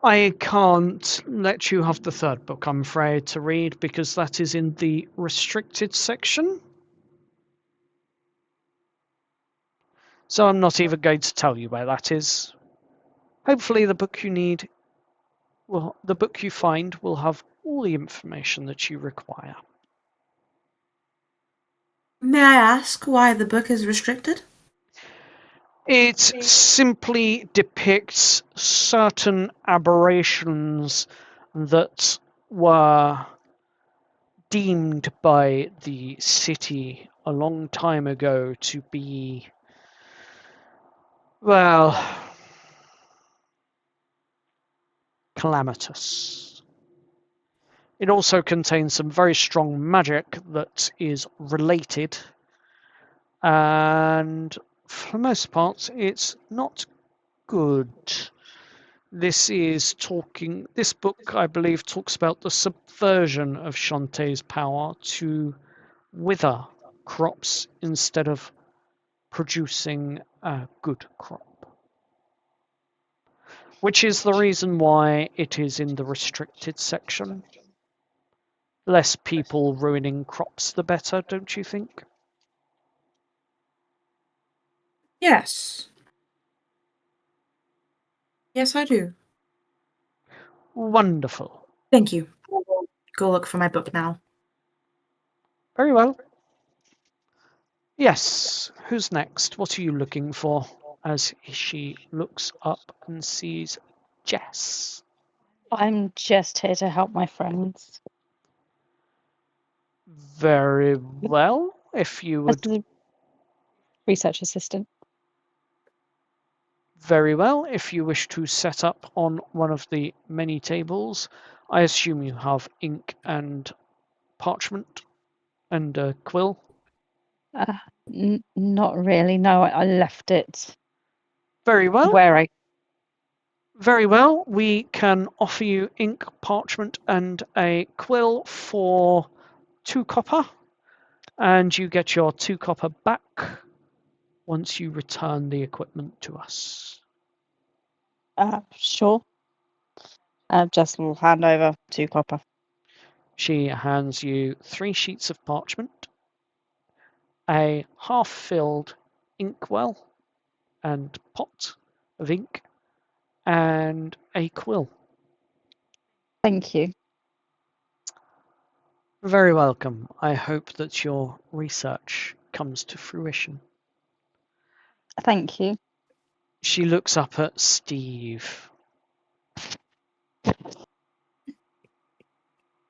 I can't let you have the third book, I'm afraid, to read, because that is in the restricted section. So I'm not even going to tell you where that is. Hopefully the book you need, the book you find will have all the information that you require. May I ask why the book is restricted? It simply depicts certain aberrations that were deemed by the city a long time ago to be, well, calamitous. It also contains some very strong magic that is related, and for the most part, it's not good. This book, I believe, talks about the subversion of Shantae's power to wither crops instead of producing a good crop. Which is the reason why it is in the restricted section. Less people ruining crops, the better, don't you think? Yes. Yes, I do. Wonderful. Thank you. Go look for my book now. Very well. Yes, who's next? What are you looking for? As she looks up and sees Jess. I'm just here to help my friends. Very well. If you As would. a research assistant. Very well. If you wish to set up on one of the many tables, I assume you have ink and parchment and a quill. Not really. No, I left it Very well. where I. Very well. We can offer you ink, parchment, and a quill for 2 copper, and you get your 2 copper back once you return the equipment to us. Sure. Jess will hand over 2 copper. She hands you 3 sheets of parchment, a half-filled inkwell and pot of ink, and a quill. Thank you. Very welcome. I hope that your research comes to fruition. Thank you. She looks up at Steve.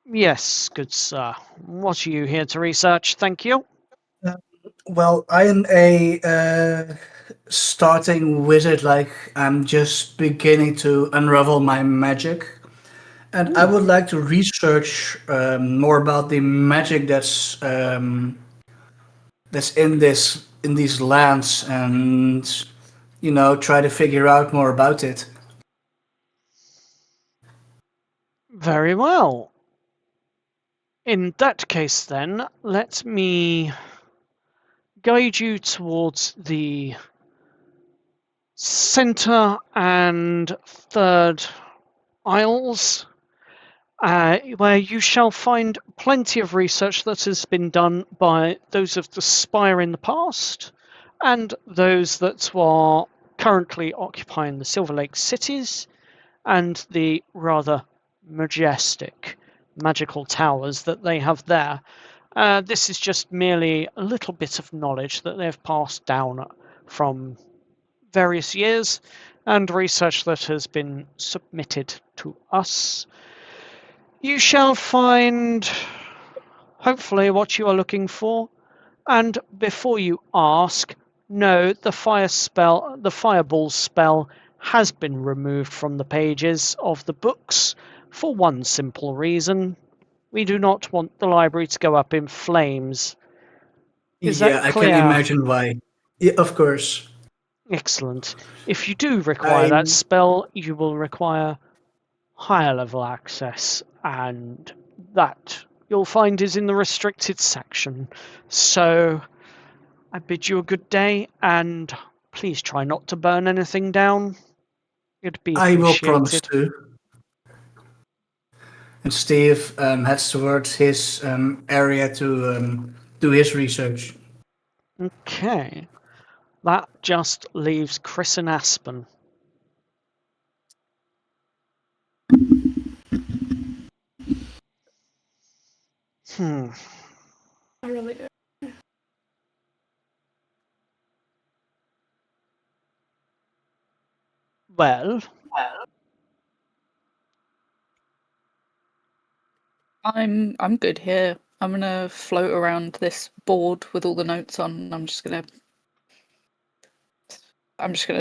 Yes, good sir. What are you here to research? Thank you. Well, I am a starting wizard. Like, I'm just beginning to unravel my magic, and I would like to research more about the magic that's in these lands, and try to figure out more about it. Very well. In that case, then, let me guide you towards the center and third aisles, where you shall find plenty of research that has been done by those of the Spire in the past and those that are currently occupying the Silver Lake cities and the rather majestic magical towers that they have there. This is just merely a little bit of knowledge that they've passed down from various years and research that has been submitted to us. You shall find, hopefully, what you are looking for. And before you ask, no, the fireball spell has been removed from the pages of the books for one simple reason. We do not want the library to go up in flames. Is that I clear? can imagine why. Yeah, of course. Excellent. If you do require that spell, you will require higher level access, and that you'll find is in the restricted section. So I bid you a good day, and please try not to burn anything down. It'd be I will promise appreciated. to. And Steve heads towards his area to do his research. Okay. That just leaves Chris and Aspen. I really do. Well, I'm good here. I'm gonna float around this board with all the notes on. And I'm just gonna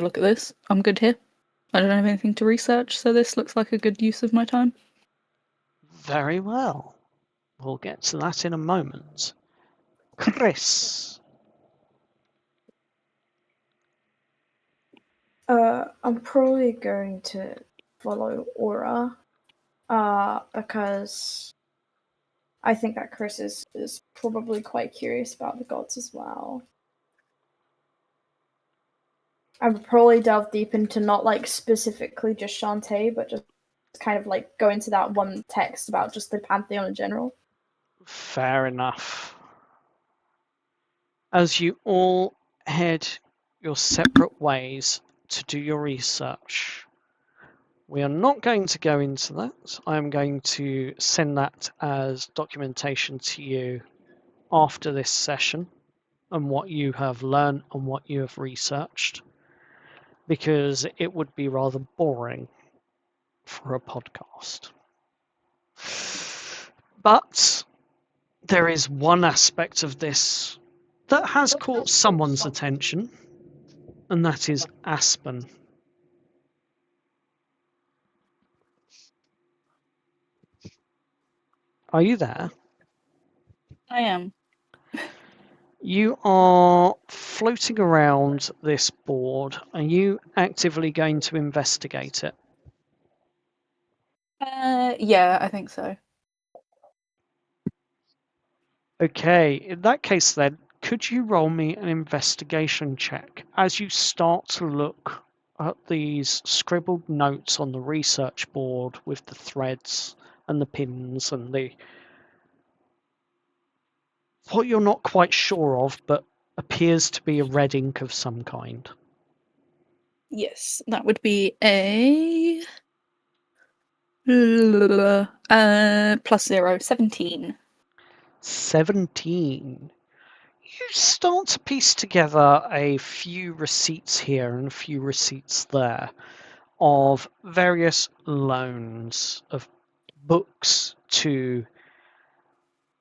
look at this. I'm good here. I don't have anything to research, so this looks like a good use of my time. very well. We'll get to that in a moment. Chris. I'm probably going to follow Aura, because I think that Chris is probably quite curious about the gods as well. I would probably delve deep into not like specifically just Shantae, but just kind of like go into that one text about just the pantheon in general. Fair enough. As you all head your separate ways to do your research, we are not going to go into that. I am going to send that as documentation to you after this session and what you have learned and what you have researched, because it would be rather boring for a podcast. But there is one aspect of this that has caught someone's attention, and that is Aspen. Are you there? I am. You are floating around this board. Are you actively going to investigate it? Yeah, I think so. Okay, in that case then, could you roll me an investigation check as you start to look at these scribbled notes on the research board with the threads and the pins and the what you're not quite sure of, but appears to be a red ink of some kind. Yes, that would be a +0, 17. 17. You start to piece together a few receipts here and a few receipts there of various loans of books to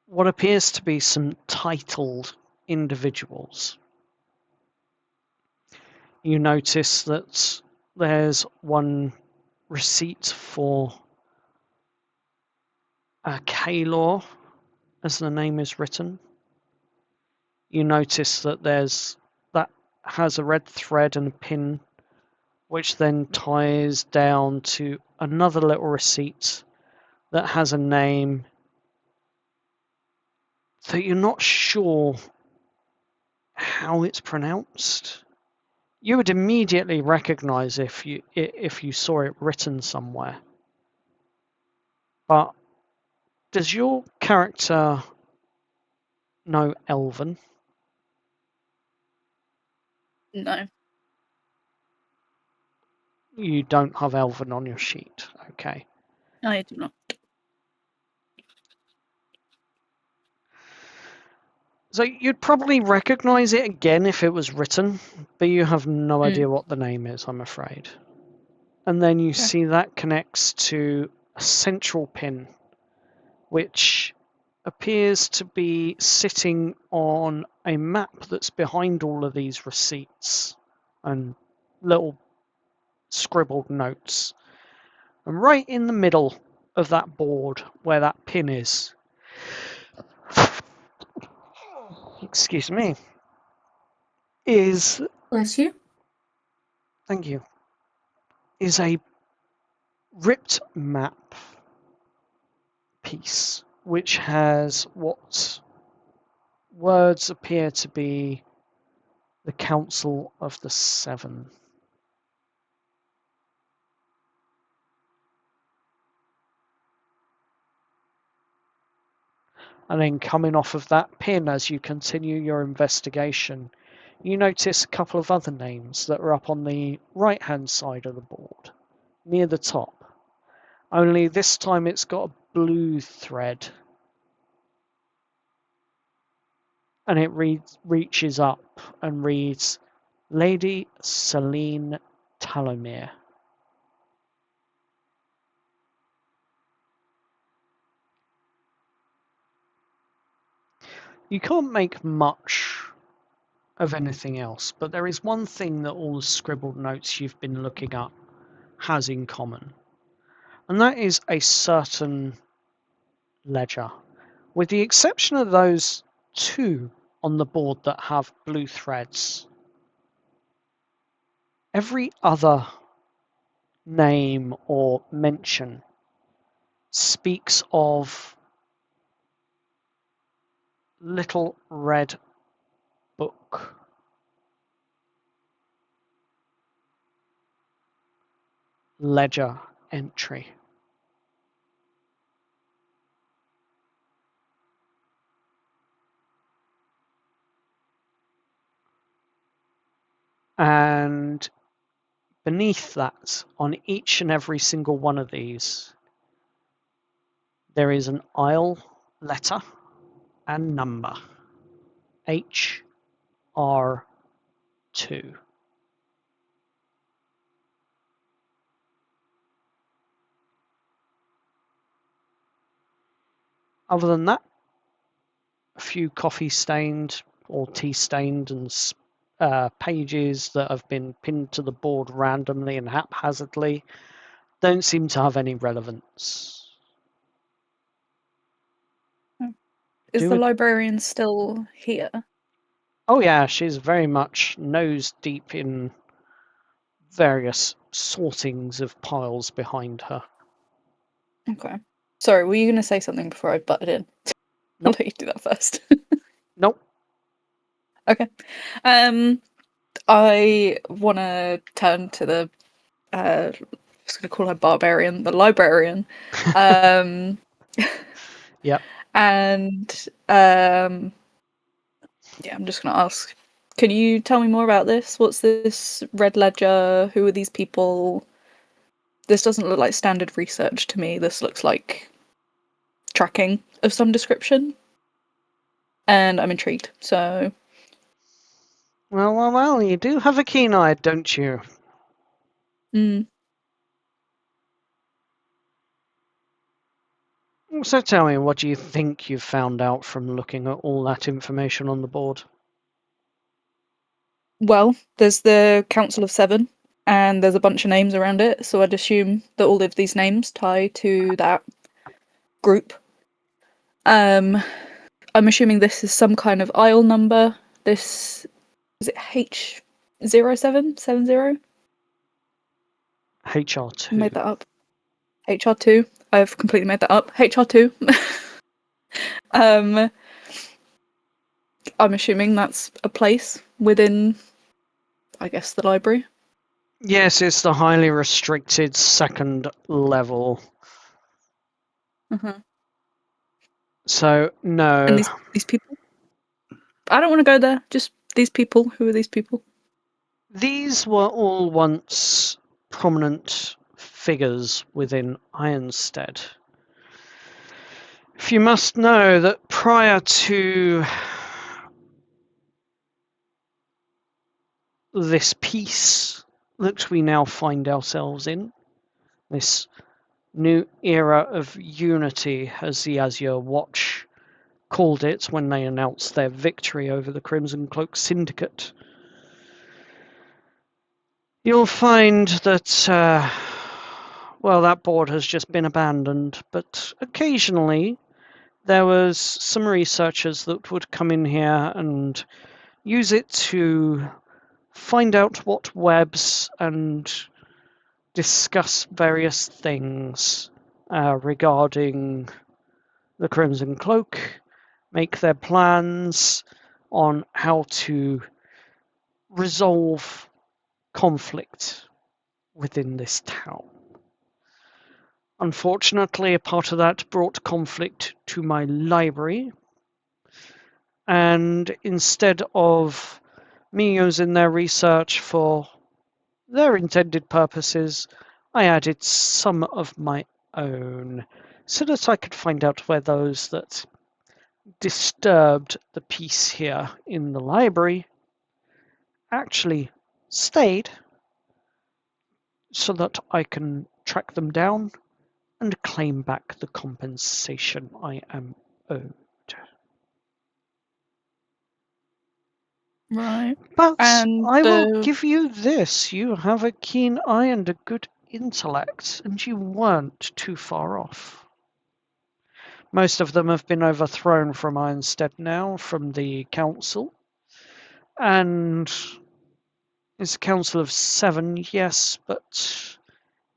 what appears to be some titled individuals. You notice that there's one receipt for a Kalor, as the name is written. You notice that that has a red thread and a pin, which then ties down to another little receipt that has a name that you're not sure how it's pronounced. You would immediately recognize if you saw it written somewhere. But does your character know Elven? No. You don't have Elven on your sheet. Okay. I do not. So you'd probably recognize it again if it was written, but you have no idea what the name is, I'm afraid. And then you see that connects to a central pin, which appears to be sitting on a map that's behind all of these receipts and little scribbled notes. And right in the middle of that board where that pin is, excuse me, is, Bless you. thank you, is a ripped map piece which has what words appear to be the Council of the Seven. And then coming off of that pin as you continue your investigation, you notice a couple of other names that are up on the right-hand side of the board, near the top. Only this time it's got a blue thread. And it reaches up and reads, Lady Celine Talomere. You can't make much of anything else, but there is one thing that all the scribbled notes you've been looking up has in common, and that is a certain ledger, with the exception of those two on the board that have blue threads. Every other name or mention speaks of Little Red Book. Ledger entry. And beneath that, on each and every single one of these, there is an aisle letter and number. HR2. Other than that, a few coffee stained or tea stained and pages that have been pinned to the board randomly and haphazardly don't seem to have any relevance. Is the librarian still here? Oh yeah, she's very much nose deep in various sortings of piles behind her. Okay. Sorry, were you going to say something before I butted in? Nope. I'll let you do that first. Nope. Okay. I want to turn to the I was going to call her barbarian, the librarian. Yep. And yeah, I'm just going to ask, can you tell me more about this? What's this red ledger? Who are these people? This doesn't look like standard research to me. This looks like tracking of some description. And I'm intrigued, so... Well, you do have a keen eye, don't you? So tell me, what do you think you've found out from looking at all that information on the board? Well, there's the Council of Seven, and there's a bunch of names around it, so I'd assume that all of these names tie to that group. I'm assuming this is some kind of aisle number. This... is it H0770? HR2. I made that up. HR2. I've completely made that up. HR2. I'm assuming that's a place within, I guess, the library. Yes, it's the highly restricted second level. So, no. And these people? I don't want to go there. Just these people. Who are these people? These were all once prominent figures within Ironstead. If you must know that prior to this peace that we now find ourselves in, this new era of unity, as the Azure Watch called it when they announced their victory over the Crimson Cloak Syndicate, you'll find that, well, that board has just been abandoned, but occasionally there was some researchers that would come in here and use it to find out what webs and discuss various things regarding the Crimson Cloak, make their plans on how to resolve conflict within this town. Unfortunately, a part of that brought conflict to my library, And instead of me using their research for their intended purposes, I added some of my own so that I could find out where those that disturbed the peace here in the library actually stayed, so that I can track them down and claim back the compensation I am owed. Right. But And I will give you this. You have a keen eye and a good intellect, and you weren't too far off. Most of them have been overthrown from Ironstead now, from the council. And it's a council of 7, yes, but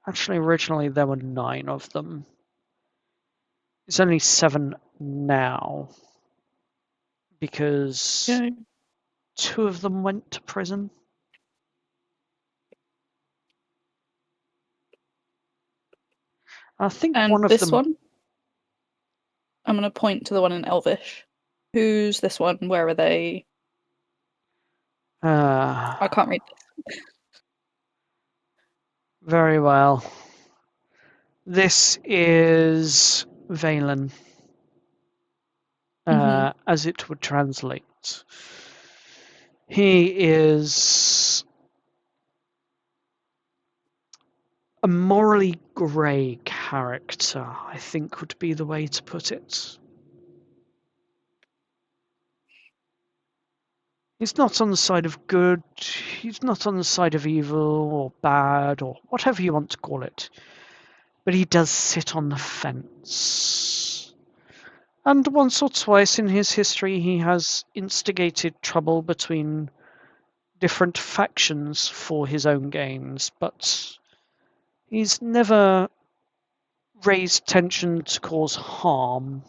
actually originally there were 9 of them. It's only 7 now, because okay. 2 of them went to prison. I think And one of this them. one, I'm going to point to the one in Elvish. Who's this one? Where are they? I can't read this. Very well. This is Valen, as it would translate. He is a morally grey character, I think would be the way to put it. He's not on the side of good, he's not on the side of evil or bad or whatever you want to call it. But he does sit on the fence. And once or twice in his history he has instigated trouble between different factions for his own gains, but he's never raised tension to cause harm.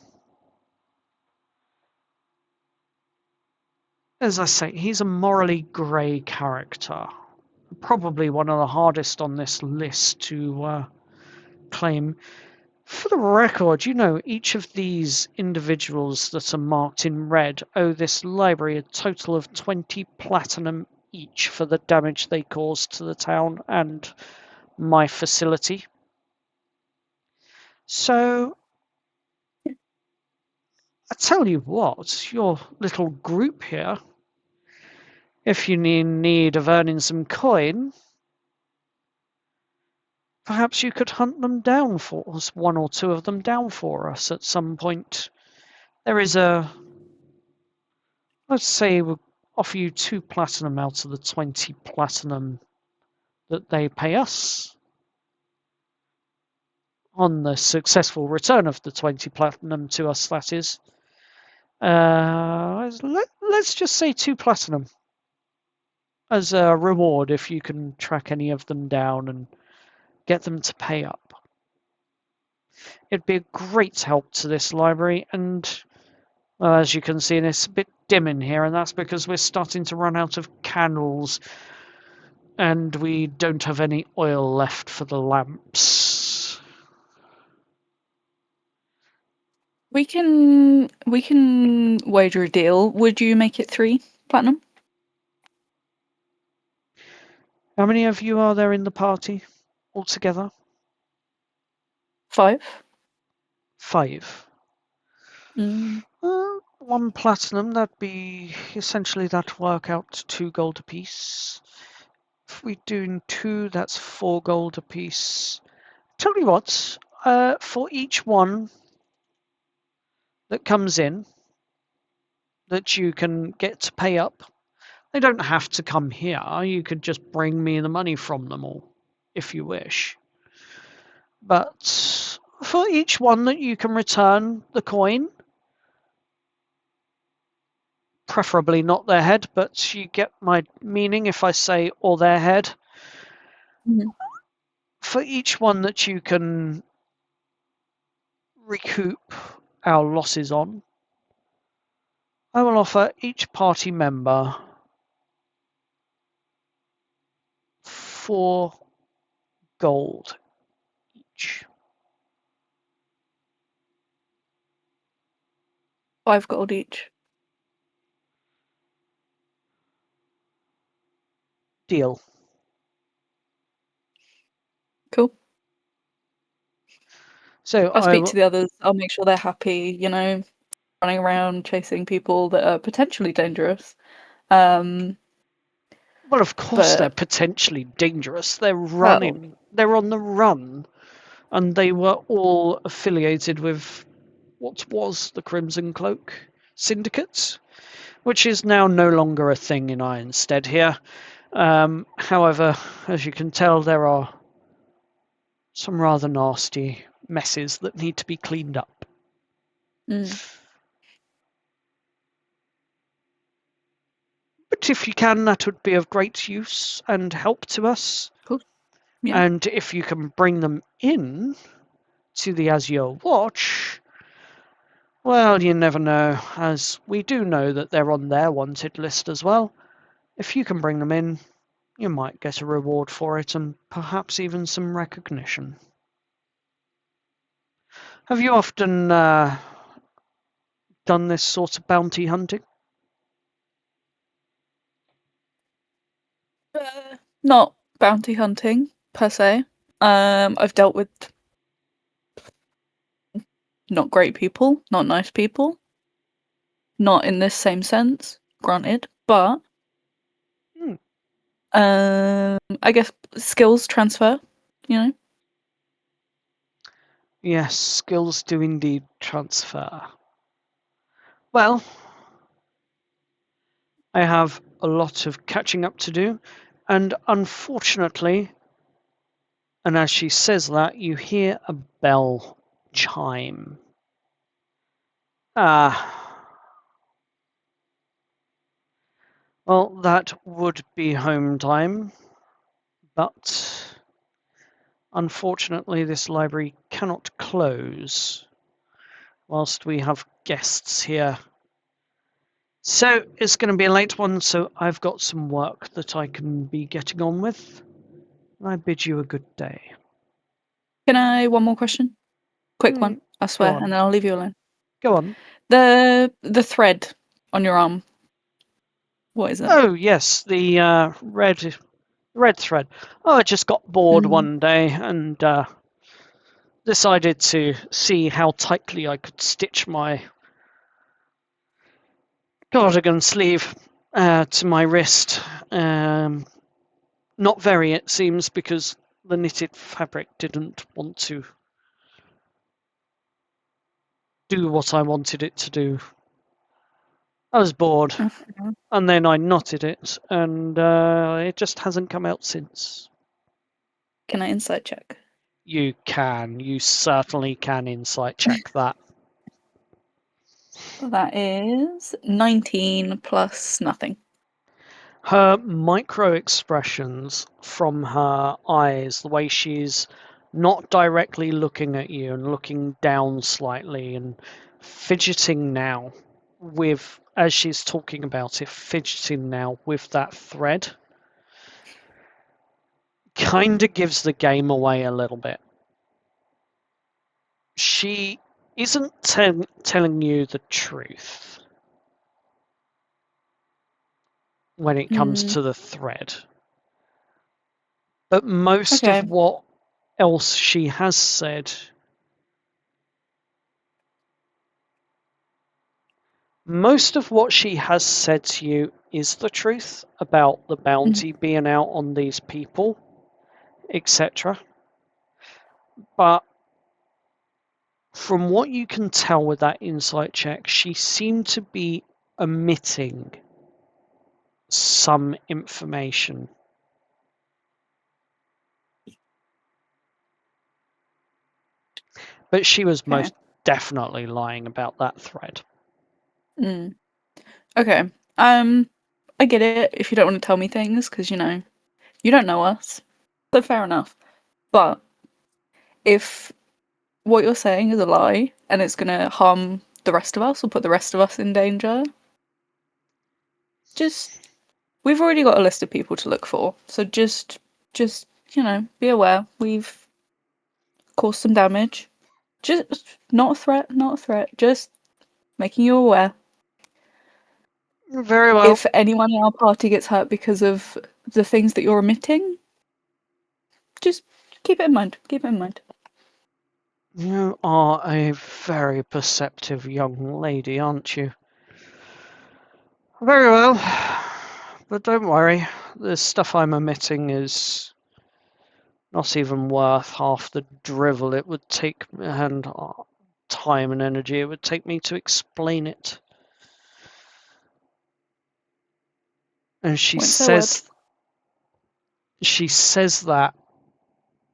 As I say, he's a morally grey character. Probably one of the hardest on this list to claim. For the record, you know, each of these individuals that are marked in red owe this library a total of 20 platinum each for the damage they caused to the town and my facility. So, I tell you what, your little group here, if you need of earning some coin, perhaps you could hunt them down for us, 1 or 2 of them down for us at some point. There is let's say we'll offer you 2 platinum out of the 20 platinum that they pay us. On the successful return of the 20 platinum to us, that is. Let's just say 2 platinum as a reward if you can track any of them down and get them to pay up. It'd be a great help to this library, and as you can see, it's a bit dim in here, and that's because we're starting to run out of candles and we don't have any oil left for the lamps. We can wager a deal. Would you make it 3 platinum? How many of you are there in the party altogether? 5. 5. Mm. 1 platinum, that'd be essentially that work out to 2 gold apiece. If we're doing 2, that's 4 gold apiece. Tell you what, for each one that comes in that you can get to pay up, they don't have to come here. You could just bring me the money from them all, if you wish. But for each one that you can return the coin, preferably not their head, but you get my meaning if I say or their head. Mm-hmm. For each one that you can recoup our losses on, I will offer each party member 4 gold each. 5 gold each. Deal. Cool. So I'll speak to the others. I'll make sure they're happy, running around chasing people that are potentially dangerous. Well, of course they're but- potentially dangerous. They're running. They're on the run. And they were all affiliated with what was the Crimson Cloak Syndicate, which is now no longer a thing in Ironstead here. However, as you can tell, there are some rather nasty messes that need to be cleaned up. But if you can, that would be of great use and help to us. Cool. Yeah. And if you can bring them in to the Azure Watch, well, you never know, as we do know that they're on their wanted list as well. If you can bring them in, you might get a reward for it and perhaps even some recognition. Have you often done this sort of bounty hunting? Not bounty hunting, per se. I've dealt with not great people, not nice people. Not in this same sense, granted, but I guess skills transfer, Yes, skills do indeed transfer. Well, I have a lot of catching up to do, and unfortunately, and as she says that, you hear a bell chime. Well, that would be home time, but unfortunately this library cannot close whilst we have guests here. So it's going to be a late one, so I've got some work that I can be getting on with. I bid you a good day. Can I one more question? Quick one, I swear, and then I'll leave you alone. Go on. The thread on your arm. What is it? Oh yes, the red thread. Oh, I just got bored one day and decided to see how tightly I could stitch my cardigan sleeve to my wrist. Not very, it seems, because the knitted fabric didn't want to do what I wanted it to do. I was bored, and then I knotted it, and it just hasn't come out since. Can I insight check? You can. You certainly can insight check that. That is 19 plus nothing. Her micro expressions from her eyes, the way she's not directly looking at you and looking down slightly and fidgeting now with, as she's talking about it, fidgeting now with that thread, kind of gives the game away a little bit. She isn't telling you the truth when it comes to the thread. But most of what else she has said, to you is the truth about the bounty being out on these people, etc. But from what you can tell with that insight check, she seemed to be omitting some information. But she was most definitely lying about that thread. Okay. I get it if you don't want to tell me things, because, you don't know us. So fair enough. But if what you're saying is a lie, and it's going to harm the rest of us, or put the rest of us in danger, we've already got a list of people to look for. So just, be aware. We've caused some damage. Just not a threat. Just making you aware. Very well. If anyone in our party gets hurt because of the things that you're emitting. Just keep it in mind. Keep it in mind. You are a very perceptive young lady, aren't you? Very well. But don't worry, the stuff I'm emitting is not even worth half the drivel it would take and time and energy it would take me to explain it. And she says that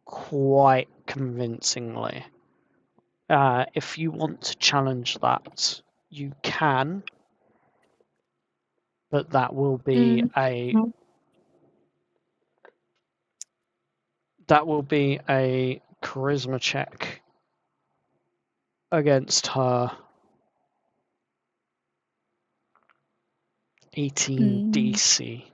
quite convincingly. If you want to challenge that, you can, but that will be a charisma check against her 18 DC.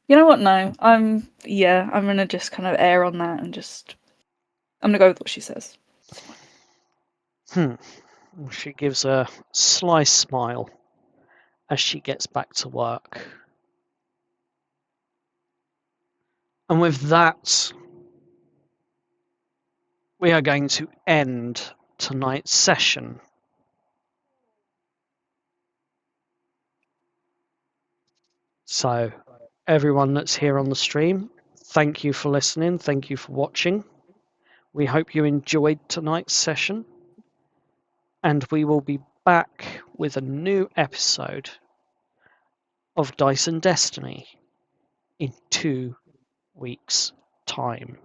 You know what? No, I'm gonna just kind of err on that and I'm gonna go with what she says. She gives a sly smile as she gets back to work. And with that, we are going to end tonight's session. So, everyone that's here on the stream, thank you for listening. Thank you for watching. We hope you enjoyed tonight's session. And we will be back with a new episode of Dice and Destiny in 2 weeks' time.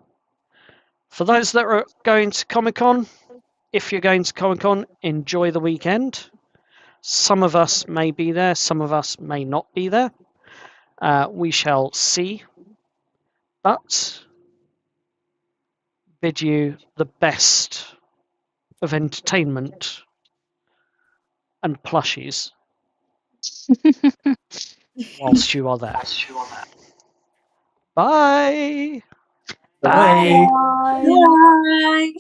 For those that are going to Comic-Con, if you're going to Comic-Con, enjoy the weekend. Some of us may be there, some of us may not be there. We shall see. But bid you the best of entertainment and plushies whilst you are there. Bye! Bye. Bye. Bye.